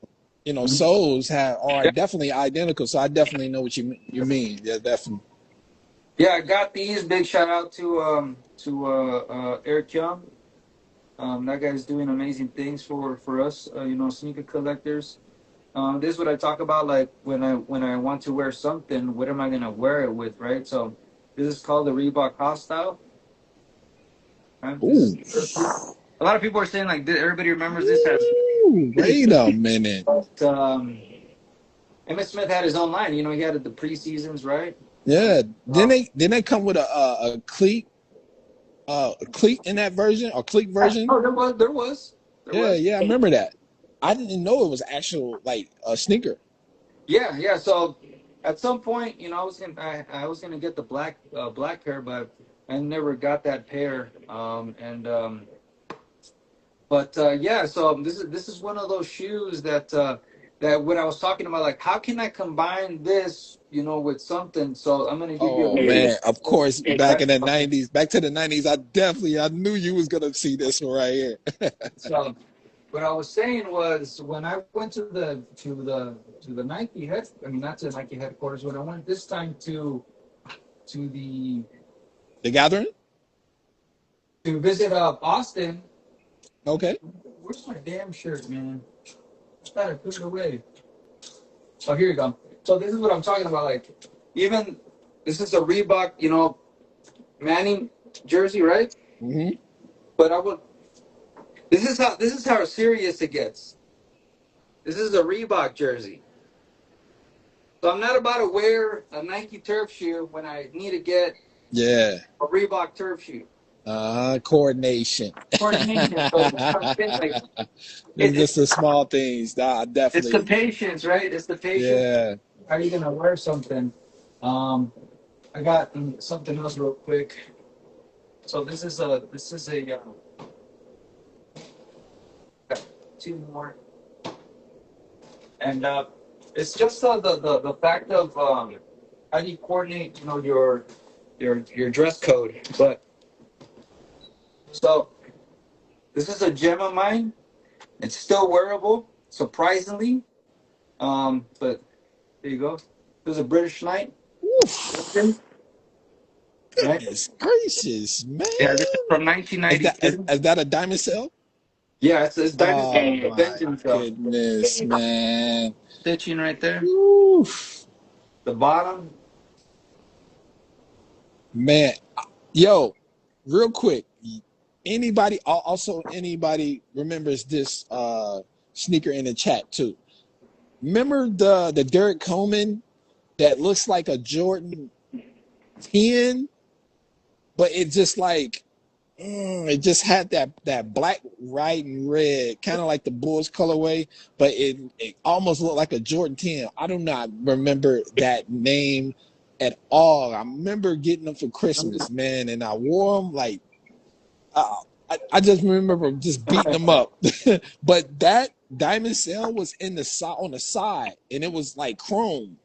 Speaker 1: soles are
Speaker 2: Yeah,
Speaker 1: definitely identical. So I definitely know what you mean. Yeah, definitely.
Speaker 2: yeah. I got these. Big shout out to Eric Young. That guy's doing amazing things for us. Sneaker collectors. This is what I talk about. Like when I want to wear something, what am I gonna wear it with, right? So this is called the Reebok Hostile. Right? This
Speaker 1: Ooh,
Speaker 2: is a lot of people are saying like everybody remembers this as
Speaker 1: ooh, wait a minute.
Speaker 2: um, Emmitt Smith had his own line. He had the preseasons, right?
Speaker 1: Yeah,
Speaker 2: Uh,
Speaker 1: didn't they come with a cleat in that version or cleat version?
Speaker 2: oh, there
Speaker 1: Yeah,
Speaker 2: was.
Speaker 1: yeah, I remember that. I didn't know it was actual like a sneaker.
Speaker 2: Yeah, yeah. So at some point, I was gonna get the black pair, but I never got that pair. But yeah, so this is one of those shoes that when I was talking about like how can I combine this, with something. So I'm gonna give you
Speaker 1: Oh man, of course, back to the 90s, I knew you was gonna see this one right here.
Speaker 2: so what I was saying was when I went to the Nike I mean not to the Nike headquarters, when I went this time to the
Speaker 1: The Gathering?
Speaker 2: to visit Boston.
Speaker 1: Okay.
Speaker 2: Where's my damn shirt, man? I gotta put it away. Oh, here you go. So this is what I'm talking about. Like, even this is a Reebok, Manning jersey, right?
Speaker 1: Hmm.
Speaker 2: But I would. This is how serious it gets. This is a Reebok jersey. So I'm not about to wear a Nike turf shoe when I need to get
Speaker 1: Yeah.
Speaker 2: a Reebok turf shoe.
Speaker 1: Coordination.
Speaker 2: Coordination. So this is what I'm saying. Like,
Speaker 1: It's just the small things.
Speaker 2: it's the
Speaker 1: Definitely.
Speaker 2: patience, right? It's the patience.
Speaker 1: Yeah.
Speaker 2: How are you gonna wear something? Um, I got something else real quick. So this is a two more, and it's just the fact of how do you coordinate, your dress code. But so this is a gem of mine. It's still wearable, surprisingly. But there you go. This is a British Knight,
Speaker 1: Oof.
Speaker 2: right?
Speaker 1: Goodness gracious, man.
Speaker 2: Yeah, this is from
Speaker 1: Is that is,
Speaker 2: 1992.
Speaker 1: is that a diamond cell?
Speaker 2: Yeah, it's
Speaker 1: Oh
Speaker 2: Dynasty
Speaker 1: my
Speaker 2: Vengeance
Speaker 1: goodness, man.
Speaker 2: stitching right there.
Speaker 1: Oof.
Speaker 2: The bottom.
Speaker 1: Man, yo, real quick, anybody remembers this sneaker in the chat too? Remember the Derek Coleman that looks like a Jordan 10, but it just like It just had that black, white, and red, kind of like the Bulls colorway, but it almost looked like a Jordan 10. I do not remember that name at all. I remember getting them for Christmas, man, and I wore them like uh, I just remember just beating them up. But that diamond cell was in the side on the side, and it was like chrome.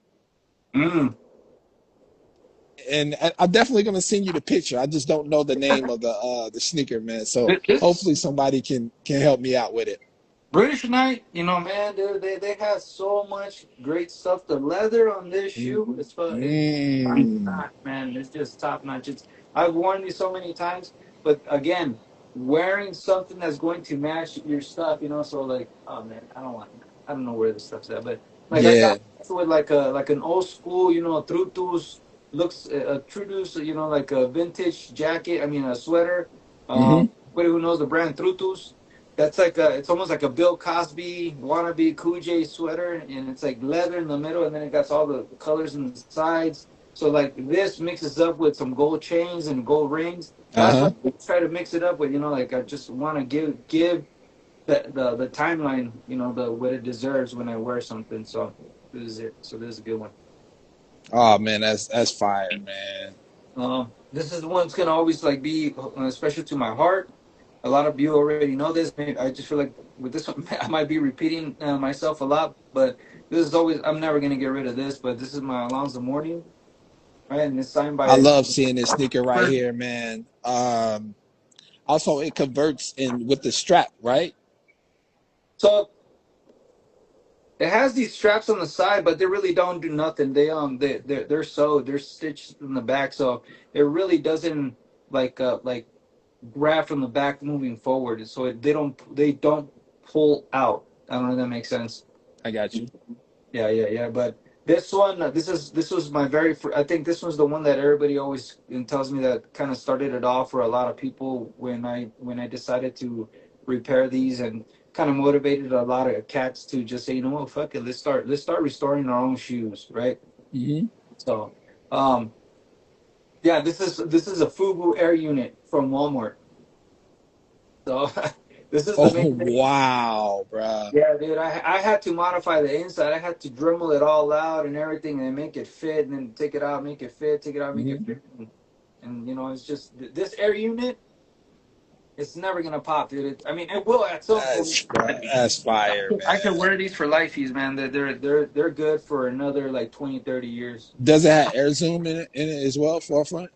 Speaker 2: Mm.
Speaker 1: And I'm definitely gonna send you the picture. I just don't know the name of the sneaker, man. So
Speaker 2: This
Speaker 1: hopefully somebody can help me out with it.
Speaker 2: British Knight, you know, man, they have so much great stuff. The leather on this
Speaker 1: Mm.
Speaker 2: shoe is top
Speaker 1: Mm.
Speaker 2: notch, man. It's just top notch. I've worn these so many times, but again, wearing something that's going to match your stuff, you know. So like, oh man, I don't know where this stuff's at, but like I
Speaker 1: Yeah.
Speaker 2: got this with like an old school, you know, Trutus looks a Trutus, you know, like a vintage jacket. I mean, a sweater.
Speaker 1: Hmm.
Speaker 2: Anybody who knows the brand Trutus. That's it's almost like a Bill Cosby wannabe Cool J sweater, and it's like leather in the middle, and then it got all the colors in the sides. So like this mixes up with some gold chains and gold rings. That's
Speaker 1: Uh-huh.
Speaker 2: what I try to mix it up with. You know, like I just want to give the timeline, you know, the what it deserves when I wear something. So this is it. So this is a good one.
Speaker 1: Oh man, that's fire, man.
Speaker 2: This is the one that's gonna always like be special to my heart. A lot of you already know this. Maybe I just feel like with this one, I might be repeating myself a lot, but this is always. I'm never gonna get rid of this. But this is my Alonzo Mourning, right? And it's signed
Speaker 1: I
Speaker 2: by.
Speaker 1: love seeing this sneaker right here, man. Also it converts in with the strap, right?
Speaker 2: So it has these straps on the side, but they really don't do nothing. They're sewed, they're stitched in the back, so it really doesn't like grab from the back moving forward. So they don't pull out. I don't know if that makes sense.
Speaker 1: I got you.
Speaker 2: Yeah, yeah, yeah. But this one, this was my I think this was the one that everybody always tells me that kind of started it off for a lot of people when I decided to repair these and kind of motivated a lot of cats to just say, you know what, fuck it, let's start restoring our own shoes, right?
Speaker 1: Hmm.
Speaker 2: So, um, yeah, this is a Fubu Air unit from Walmart. So this is the
Speaker 1: Oh
Speaker 2: main thing.
Speaker 1: wow, bruh.
Speaker 2: Yeah, dude, I had to modify the inside. I had to Dremel it all out and everything and make it fit and then take it out, make it fit, take it out, make it
Speaker 1: Hmm.
Speaker 2: fit. And you know, it's just this air unit, it's never gonna pop, dude. I mean, it will at some point.
Speaker 1: That's fire,
Speaker 2: I could
Speaker 1: man.
Speaker 2: wear these for lifeies, man. They're good for another like 20, 30 years.
Speaker 1: Does it have air zoom in it as well, forefront?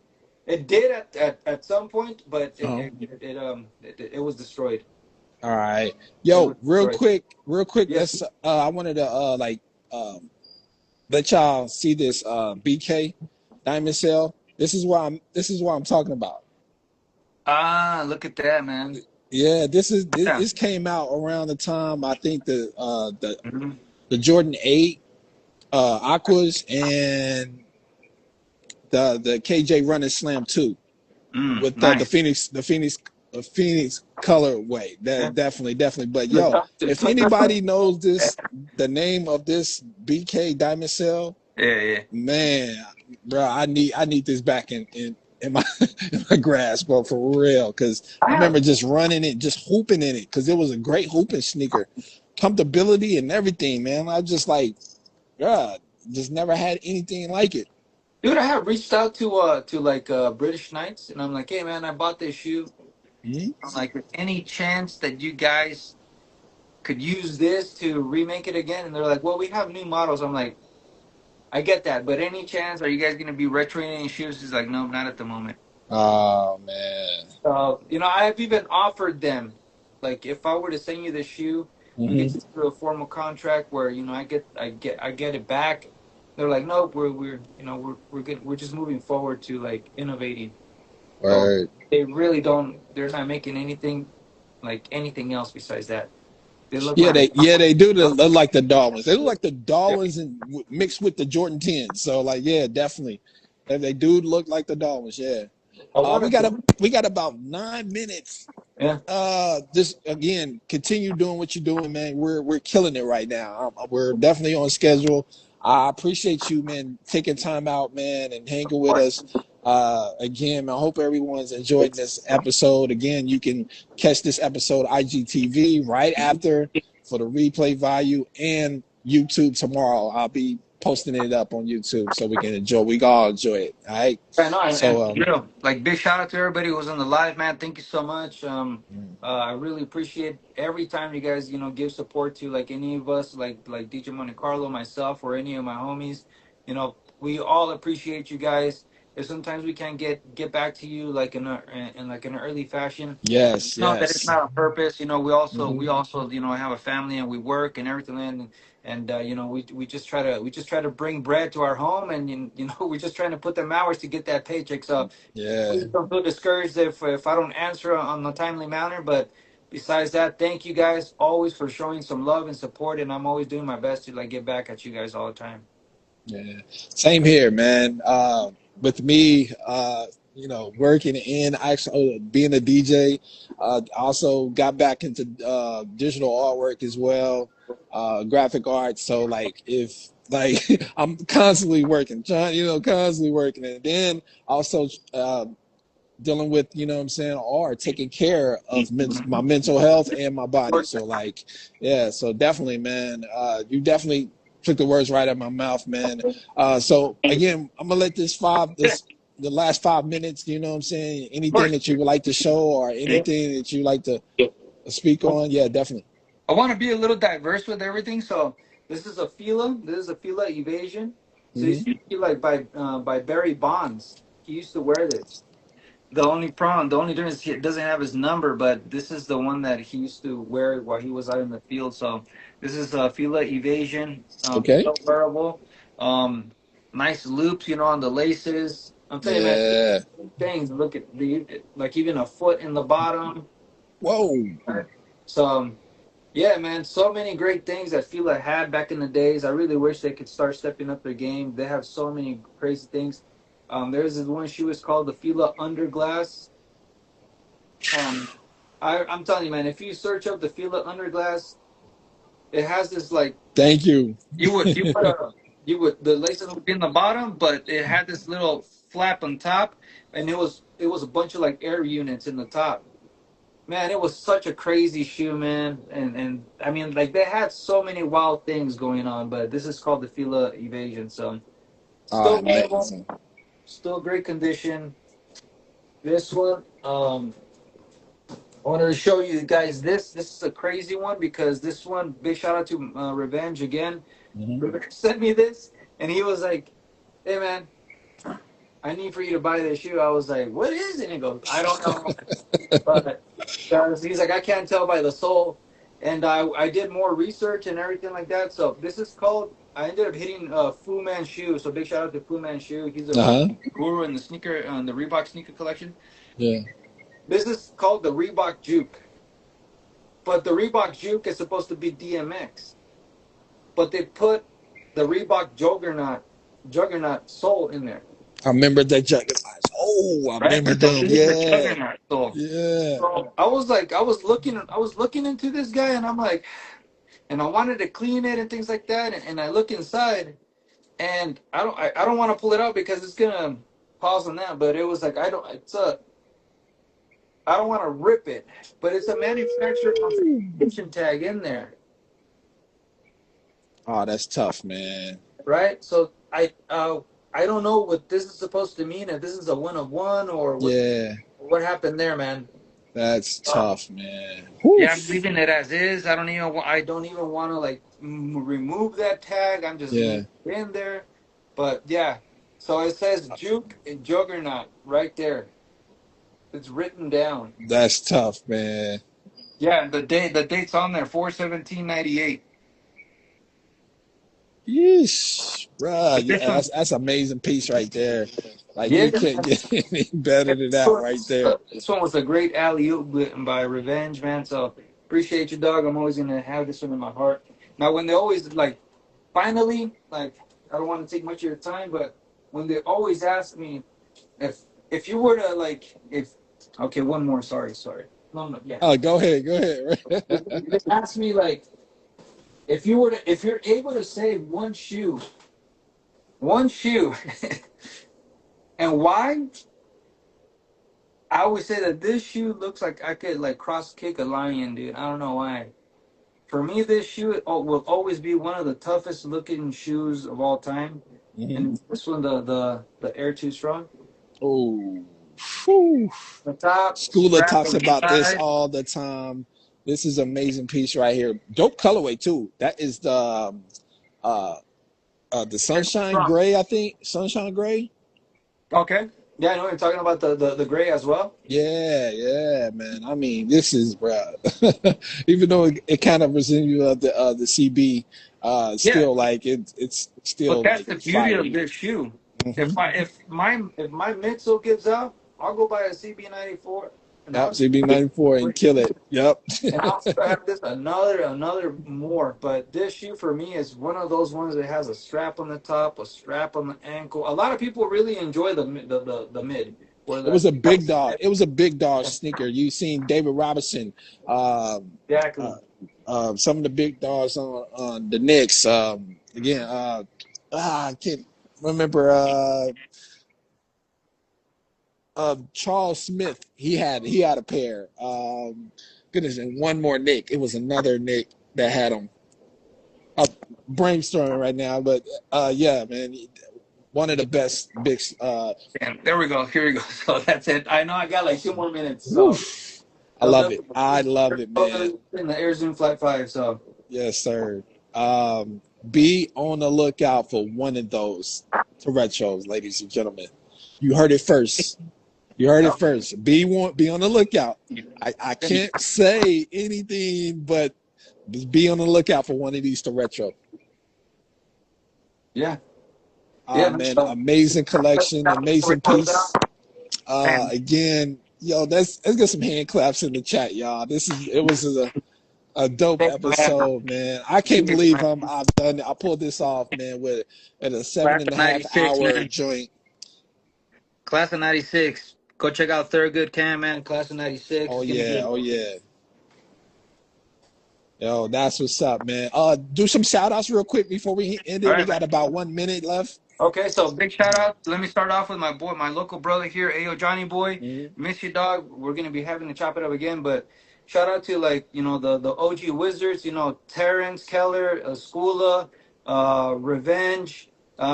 Speaker 2: It did at some point, but
Speaker 1: Oh.
Speaker 2: it was destroyed.
Speaker 1: All right.
Speaker 2: It
Speaker 1: Yo,
Speaker 2: was destroyed.
Speaker 1: real quick,
Speaker 2: Yes.
Speaker 1: let's I wanted to um let y'all see this BK Diamond Cell. This is what I'm talking about.
Speaker 2: Ah, look at that, man.
Speaker 1: Yeah,
Speaker 2: Yeah.
Speaker 1: this came out around the time I think
Speaker 2: Mhm.
Speaker 1: the Jordan 8 Aquas and the KJ Running Slam 2 with
Speaker 2: Nice.
Speaker 1: the Phoenix colorway.
Speaker 2: Yeah.
Speaker 1: That definitely. But
Speaker 2: Yeah,
Speaker 1: yo, if anybody knows the name of this BK Diamond Cell,
Speaker 2: yeah.
Speaker 1: man, bro, I need this back in my in my grasp, bro, for real. Because
Speaker 2: I
Speaker 1: I
Speaker 2: have
Speaker 1: remember just running it, just hooping in it, because it was a great hooping sneaker, comfortability and everything, man. I just like, God, just never had anything like it.
Speaker 2: dude, I have reached out to like British Knights and I'm like, hey man, I bought this shoe.
Speaker 1: Mhm.
Speaker 2: I'm like, any chance that you guys could use this to remake it again? And they're like, well, we have new models. I'm like, I get that, but any chance are you guys gonna be retroing any shoes? He's like, no, not at the moment.
Speaker 1: Oh man.
Speaker 2: You know, I've even offered them, like, if I were to send you the shoe, we could
Speaker 1: Hmm.
Speaker 2: just do a formal contract where you know I get it back. They're like, nope, we're you know we're good. We're just moving forward to like innovating. So
Speaker 1: Word.
Speaker 2: they really don't. They're not making anything like anything else besides that. They look
Speaker 1: Yeah,
Speaker 2: like
Speaker 1: they do look like the Darwins. They look like the Darwins and mixed with the Jordan 10s. So like, yeah, definitely. They do look like the Darwins. Yeah.
Speaker 2: I wanted to.
Speaker 1: We got about 9 minutes.
Speaker 2: Yeah.
Speaker 1: Just again, continue doing what you're doing, man. We're killing it right now. We're definitely on schedule. I appreciate you, man, taking time out, man, and hanging with us. Again, I hope everyone's enjoyed this episode. Again, you can catch this episode IGTV right after for the replay value, and YouTube tomorrow. I'll be posting it up on YouTube so we can enjoy. We can all enjoy it. All right.
Speaker 2: I know, and
Speaker 1: So
Speaker 2: you know, like big shout out to everybody who was on the live, man. Thank you so much.
Speaker 1: mm,
Speaker 2: I really appreciate every time you guys, you know, give support to like any of us, like DJ Monte Carlo, myself, or any of my homies. You know, we all appreciate you guys. If sometimes we can't get back to you like in like an early fashion,
Speaker 1: yes,
Speaker 2: no, that it's
Speaker 1: yes.
Speaker 2: not on purpose. You know, we
Speaker 1: Hmm.
Speaker 2: also you know have a family and we work and everything, and you know we just try to bring bread to our home, and you know we're just trying to put them hours to get that paycheck. So
Speaker 1: Yeah.
Speaker 2: please don't feel discouraged if I don't answer on a timely manner. But besides that, thank you guys always for showing some love and support, and I'm always doing my best to like get back at you guys all the time.
Speaker 1: Yeah, same here, man. With me, working in actually being a DJ, also got back into digital artwork as well, graphic art. So like, if like I'm constantly working, trying, constantly working, and then also dealing with, what I'm saying, or taking care of my mental health and my body. So like, yeah, so definitely, man, you definitely took the words right out of my mouth, man. So again, I'm gonna let the last 5 minutes, what I'm saying,
Speaker 2: Of
Speaker 1: anything
Speaker 2: course.
Speaker 1: that you would like to show or anything that you like to speak on, yeah, definitely.
Speaker 2: I want to be a little diverse with everything. So this is a Fila. This is a Fila Evasion. So
Speaker 1: Hmm.
Speaker 2: this used to be like by Barry Bonds. He used to wear this. The only difference is he doesn't have his number, but this is the one that he used to wear while he was out in the field. So this is a Fila Evasion,
Speaker 1: Okay.
Speaker 2: still wearable. Um, nice loops, you know, on the laces. I'm telling you, man,
Speaker 1: Yeah.
Speaker 2: things. Look at the like even a foot in the bottom.
Speaker 1: Whoa.
Speaker 2: So. Yeah, man, so many great things that Fila had back in the days. I really wish they could start stepping up their game. They have so many crazy things. There's this one shoe is called the Fila Underglass. Um, I'm telling you, man, if you search up the Fila Underglass, it has this like
Speaker 1: Thank you.
Speaker 2: you would the laces would be in the bottom, but it had this little flap on top, and it was a bunch of like air units in the top. Man, it was such a crazy shoe, man. And I mean, like they had so many wild things going on, but this is called the Fila Evasion. So
Speaker 1: Oh,
Speaker 2: still wearable,
Speaker 1: amazing.
Speaker 2: still great condition. This one, I wanted to show you guys this. This is a crazy one because this one, big shout out to Revenge again.
Speaker 1: Hmm.
Speaker 2: Revenge sent me this, and he was like, "Hey, man, I need for you to buy this shoe." I was like, "What is it?" And he goes, "I don't know." But he's like, I can't tell by the sole. And I did more research and everything like that. So this is called. I ended up hitting Fu Manchu. So big shout out to Fu Manchu. He's a
Speaker 1: Uh-huh.
Speaker 2: guru in the the Reebok sneaker collection.
Speaker 1: Yeah.
Speaker 2: This is called the Reebok Juke. But the Reebok Juke is supposed to be DMX. But they put the Reebok Juggernaut sole in there.
Speaker 1: I remember that Juggernauts. Oh, I
Speaker 2: Right?
Speaker 1: remember
Speaker 2: So
Speaker 1: them.
Speaker 2: this is the
Speaker 1: Yeah.
Speaker 2: Juggernaut sole.
Speaker 1: Yeah.
Speaker 2: So I was looking into this guy, and I'm like, and I wanted to clean it and things like that. And I look inside, and I don't want to pull it out because it's gonna pause on that. But it was like I don't want to rip it, but it's a manufacturer authentication tag in there,
Speaker 1: Oh, that's tough, man.
Speaker 2: right? So I don't know what this is supposed to mean. If this is a one of one or
Speaker 1: Yeah,
Speaker 2: what happened there, man.
Speaker 1: that's
Speaker 2: Uh,
Speaker 1: tough, man.
Speaker 2: yeah, I'm
Speaker 1: Woof.
Speaker 2: leaving it as is. I don't even want to like remove that tag. I'm just
Speaker 1: Yeah,
Speaker 2: leaving it in there. But yeah, so it says Juke and Juggernaut right there. It's written down.
Speaker 1: that's tough, man.
Speaker 2: Yeah, the date's on there, 4/17/98.
Speaker 1: Yeesh, bruh.
Speaker 2: But this
Speaker 1: Yeah,
Speaker 2: one,
Speaker 1: that's an amazing piece right there. Like
Speaker 2: yeah,
Speaker 1: you can't get any better than that right there.
Speaker 2: this one was a great alley oop by Revenge, man. So appreciate you, dog. I'm always gonna have this one in my heart. Now, when they always like, finally, like, I don't want to take much of your time, but when they always ask me if you were to like, if okay, one more. Sorry. No, no, yeah.
Speaker 1: Oh, go ahead, go ahead.
Speaker 2: They ask me like, if you're able to say one shoe, And why? I always say that this shoe looks like I could like cross kick a lion, dude. I don't know why. For me, this shoe will always be one of the toughest looking shoes of all time.
Speaker 1: Hmm.
Speaker 2: And this one, the Air Too Strong.
Speaker 1: Oh, whew.
Speaker 2: The top
Speaker 1: Schooler
Speaker 2: strap
Speaker 1: talks
Speaker 2: on the
Speaker 1: about this
Speaker 2: side.
Speaker 1: all the time. This is an amazing piece right here. Dope colorway too. That is uh the
Speaker 2: Air Too
Speaker 1: sunshine
Speaker 2: Strong.
Speaker 1: gray, I think. Sunshine gray.
Speaker 2: Okay. Yeah, I know you're talking about the gray as well.
Speaker 1: Yeah, yeah, man. I mean, this is, bro. Even though it kind of resembles the CB,
Speaker 2: Yeah,
Speaker 1: still like it's
Speaker 2: but
Speaker 1: still
Speaker 2: that's
Speaker 1: like
Speaker 2: the beauty of
Speaker 1: fiery.
Speaker 2: this shoe.
Speaker 1: Hmm.
Speaker 2: If my midsole gives out, I'll go buy a CB94, and
Speaker 1: Yep,
Speaker 2: I'll
Speaker 1: CB94 and kill it. Yep.
Speaker 2: and I'll still have this another more. But this shoe for me is one of those ones that has a strap on the top, a strap on the ankle. A lot of people really enjoy the mid, where
Speaker 1: It was a
Speaker 2: the
Speaker 1: big dog. It was a big dog sneaker. You seen David Robinson, um, uh,
Speaker 2: exactly.
Speaker 1: some of the big dogs on the Knicks. Again, I can't remember. Charles Smith. He had a pair. Goodness, and one more Nick. It was another Nick that had them. I'm brainstorming right now, but yeah, man, one of the best big.
Speaker 2: And there we go. Here we go. So that's it. I know I got like 2 more minutes. So
Speaker 1: Woof. I
Speaker 2: those
Speaker 1: love
Speaker 2: are
Speaker 1: it. I love it, man.
Speaker 2: in the Air Zoom Flight 5. So
Speaker 1: Yes, sir. Be on the lookout for one of those retros, ladies and gentlemen. You heard it first. You heard it
Speaker 2: yeah.
Speaker 1: first. Be on the lookout. I can't say anything, but be on the lookout for one of these to retro.
Speaker 2: Yeah. Yeah, man.
Speaker 1: Man,
Speaker 2: So
Speaker 1: amazing collection,
Speaker 2: before
Speaker 1: amazing
Speaker 2: it close out,
Speaker 1: piece.
Speaker 2: man,
Speaker 1: Again, yo, let's get some hand claps in the chat, y'all. It was a dope
Speaker 2: thank you, man.
Speaker 1: episode, man. I can't
Speaker 2: Appreciate you,
Speaker 1: believe
Speaker 2: man.
Speaker 1: I've done it. I pulled this off, man, with at a seven
Speaker 2: Class
Speaker 1: and
Speaker 2: of
Speaker 1: a half
Speaker 2: 96,
Speaker 1: hour
Speaker 2: man.
Speaker 1: joint.
Speaker 2: Class of 96. Go check out Thurgood Cam, man. Class of 96.
Speaker 1: Oh
Speaker 2: It's gonna be
Speaker 1: yeah,
Speaker 2: a
Speaker 1: oh yeah. Yo, that's what's up, man. Do some shout outs real quick before we end
Speaker 2: all
Speaker 1: it. We
Speaker 2: right, man.
Speaker 1: got about 1 minute left.
Speaker 2: Okay, so big shout out. Let me start off with my boy, my local brother here, Ayo Johnny Boy.
Speaker 1: Mhm.
Speaker 2: Miss you, dog. We're gonna be having to chop it up again, but shout out to like the OG Wizards. Terrence Keller, Skula, Revenge.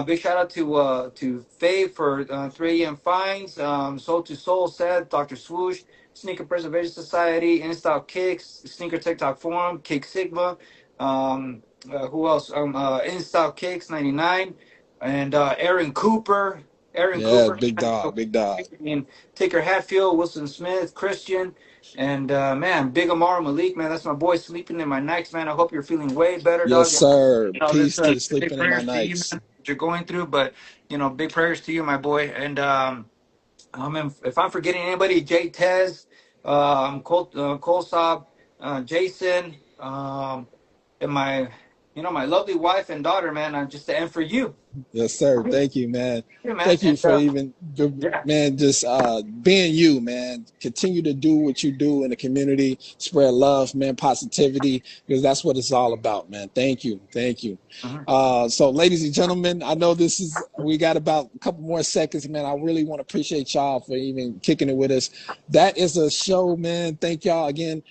Speaker 2: Big shout out to Faye for 3 a.m. Fines. Soul to Soul said Dr. Swoosh, Sneaker Preservation Society, InStyle Kicks, Sneaker TikTok Forum, Kick Sigma. Who else? InStyle Kicks 99 and Aaron Cooper. Aaron
Speaker 1: Yeah,
Speaker 2: Cooper.
Speaker 1: big
Speaker 2: I
Speaker 1: dog, big dog.
Speaker 2: mean, Taker Hatfield, Wilson Smith, Christian, and man, Big Amar Malik, man, that's my boy sleeping in my nights, man. I hope you're feeling way better,
Speaker 1: Yes,
Speaker 2: dog.
Speaker 1: sir.
Speaker 2: This
Speaker 1: Peace to the
Speaker 2: big
Speaker 1: sleeping in my
Speaker 2: prayers to you, man,
Speaker 1: nights.
Speaker 2: what you're going through, but big prayers to you, my boy. And if I'm forgetting anybody, Jay Tez, Cole Saab, Jason, and my lovely wife and daughter, man. Just to end for you.
Speaker 1: Yes, sir. Thank you, man.
Speaker 2: Yeah, man.
Speaker 1: Thank you
Speaker 2: And
Speaker 1: for even,
Speaker 2: yeah.
Speaker 1: man, just being you, man. Continue to do what you do in the community, spread love, man, positivity, because that's what it's all about, man. Thank you. Thank you.
Speaker 2: Mhm.
Speaker 1: So, ladies and gentlemen, I know we got about a couple more seconds, man. I really want to appreciate y'all for even kicking it with us. That is a show, man. Thank y'all again.